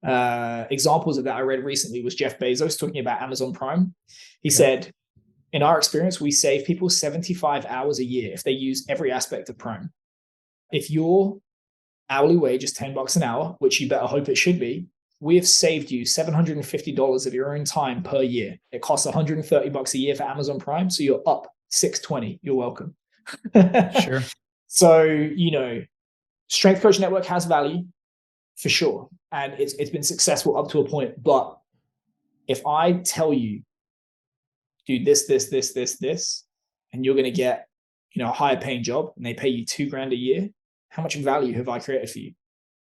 Speaker 2: examples of that I read recently was Jeff Bezos talking about Amazon Prime. He said, in our experience, we save people 75 hours a year if they use every aspect of Prime. If your hourly wage is $10 an hour, which you better hope it should be, we have saved you $750 of your own time per year. It costs $130 a year for Amazon Prime, so you're up $620. You're welcome.
Speaker 1: Sure.
Speaker 2: So, Strength Coach Network has value for sure, and it's been successful up to a point. But if I tell you, do this, and you're going to get, a higher paying job, and they pay you $2,000 a year, how much value have I created for you?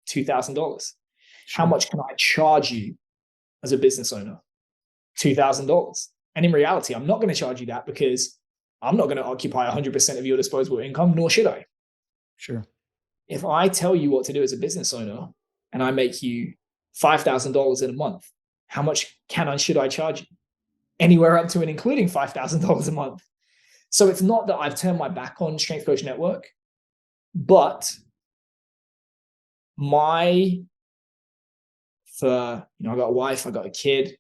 Speaker 2: $2,000. Sure. How much can I charge you as a business owner? $2,000. And in reality, I'm not going to charge you that because I'm not going to occupy 100% of your disposable income, nor should I.
Speaker 1: Sure.
Speaker 2: If I tell you what to do as a business owner and I make you $5,000 in a month, how much should I charge you? Anywhere up to and including $5,000 a month. So it's not that I've turned my back on Strength Coach Network, but I got a wife, I got a kid,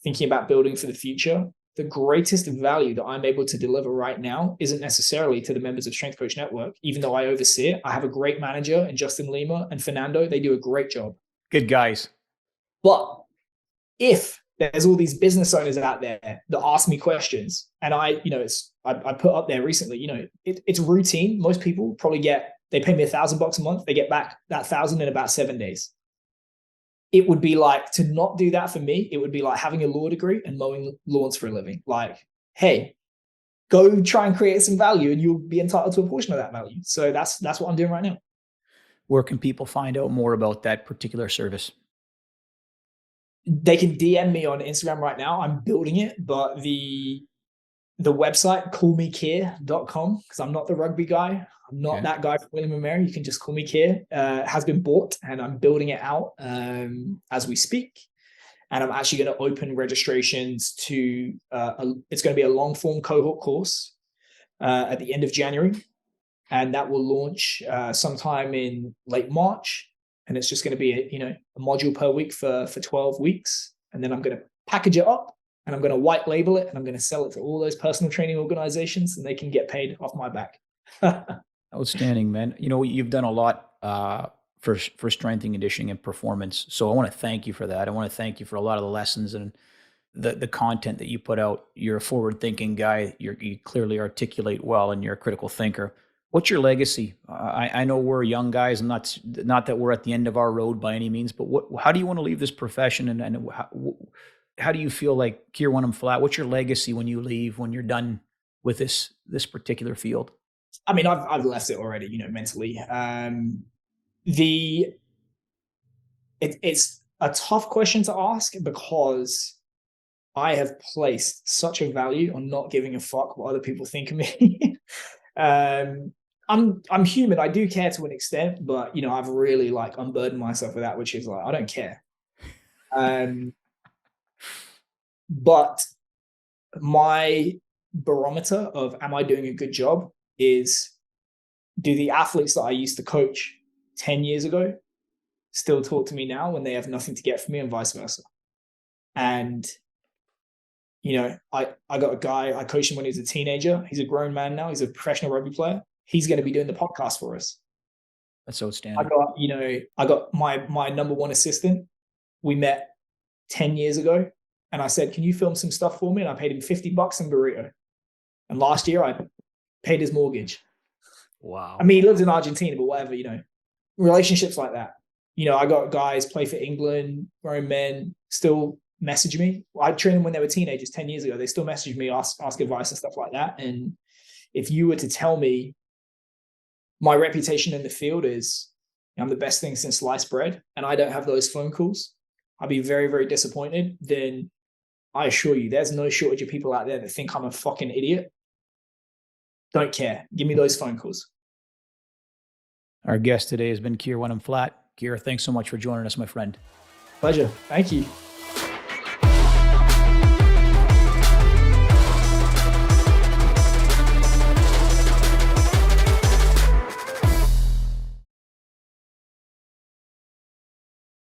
Speaker 2: thinking about building for the future. The greatest value that I'm able to deliver right now isn't necessarily to the members of Strength Coach Network, even though I oversee it. I have a great manager in Justin Lima and Fernando. They do a great job.
Speaker 1: Good guys.
Speaker 2: But if there's all these business owners out there that ask me questions, and I put up there recently, it's routine. Most people probably they pay me $1,000 a month. They get back that 1,000 in about 7 days. It would be like, to not do that for me, it would be like having a law degree and mowing lawns for a living. Like, hey, go try and create some value and you'll be entitled to a portion of that value. So that's what I'm doing right now.
Speaker 1: Where can people find out more about that particular service?
Speaker 2: They can DM me on Instagram right now. I'm building it, but the website, callmekier.com, because I'm not the rugby guy. I'm not that guy from William & Mary. You can just call me Kier. Has been bought, and I'm building it out as we speak. And I'm actually going to open registrations to, it's going to be a long form cohort course at the end of January. And that will launch sometime in late March. And it's just going to be a module per week for 12 weeks. And then I'm going to package it up and I'm going to white label it and I'm going to sell it to all those personal training organizations and they can get paid off my back.
Speaker 1: Outstanding, man. You've done a lot for strength and conditioning and performance. So I want to thank you for that. I want to thank you for a lot of the lessons and the content that you put out. You're a forward-thinking guy. You clearly articulate well and you're a critical thinker. What's your legacy? I know we're young guys. I'm not that we're at the end of our road by any means, but how do you want to leave this profession? And how do you feel like Kier Wenham-Flatt? What's your legacy when you leave, when you're done with this particular field?
Speaker 2: I mean, I've left it already, mentally. It's a tough question to ask because I have placed such a value on not giving a fuck what other people think of me. I'm human. I do care to an extent, but I've really unburdened myself with that, which is I don't care. But my barometer of am I doing a good job is, do the athletes that I used to coach 10 years ago still talk to me now when they have nothing to get from me, and vice versa? And I got a guy, I coached him when he was a teenager. He's a grown man now. He's a professional rugby player. He's going to be doing the podcast for us.
Speaker 1: That's so outstanding.
Speaker 2: I got my number one assistant. We met 10 years ago and I said, can you film some stuff for me? And I paid him $50 in burrito. And last year I paid his mortgage.
Speaker 1: Wow.
Speaker 2: I mean, he lives in Argentina, but whatever, relationships like that. I got guys play for England, grown men, still message me. I trained them when they were teenagers 10 years ago. They still message me, ask advice and stuff like that. And if you were to tell me my reputation in the field is I'm the best thing since sliced bread, and I don't have those phone calls, I'd be very, very disappointed. Then I assure you, there's no shortage of people out there that think I'm a fucking idiot. Don't care. Give me those phone calls.
Speaker 1: Our guest today has been Kier Wenham-Flatt. Kier, thanks so much for joining us, my friend.
Speaker 2: Pleasure. Thank you.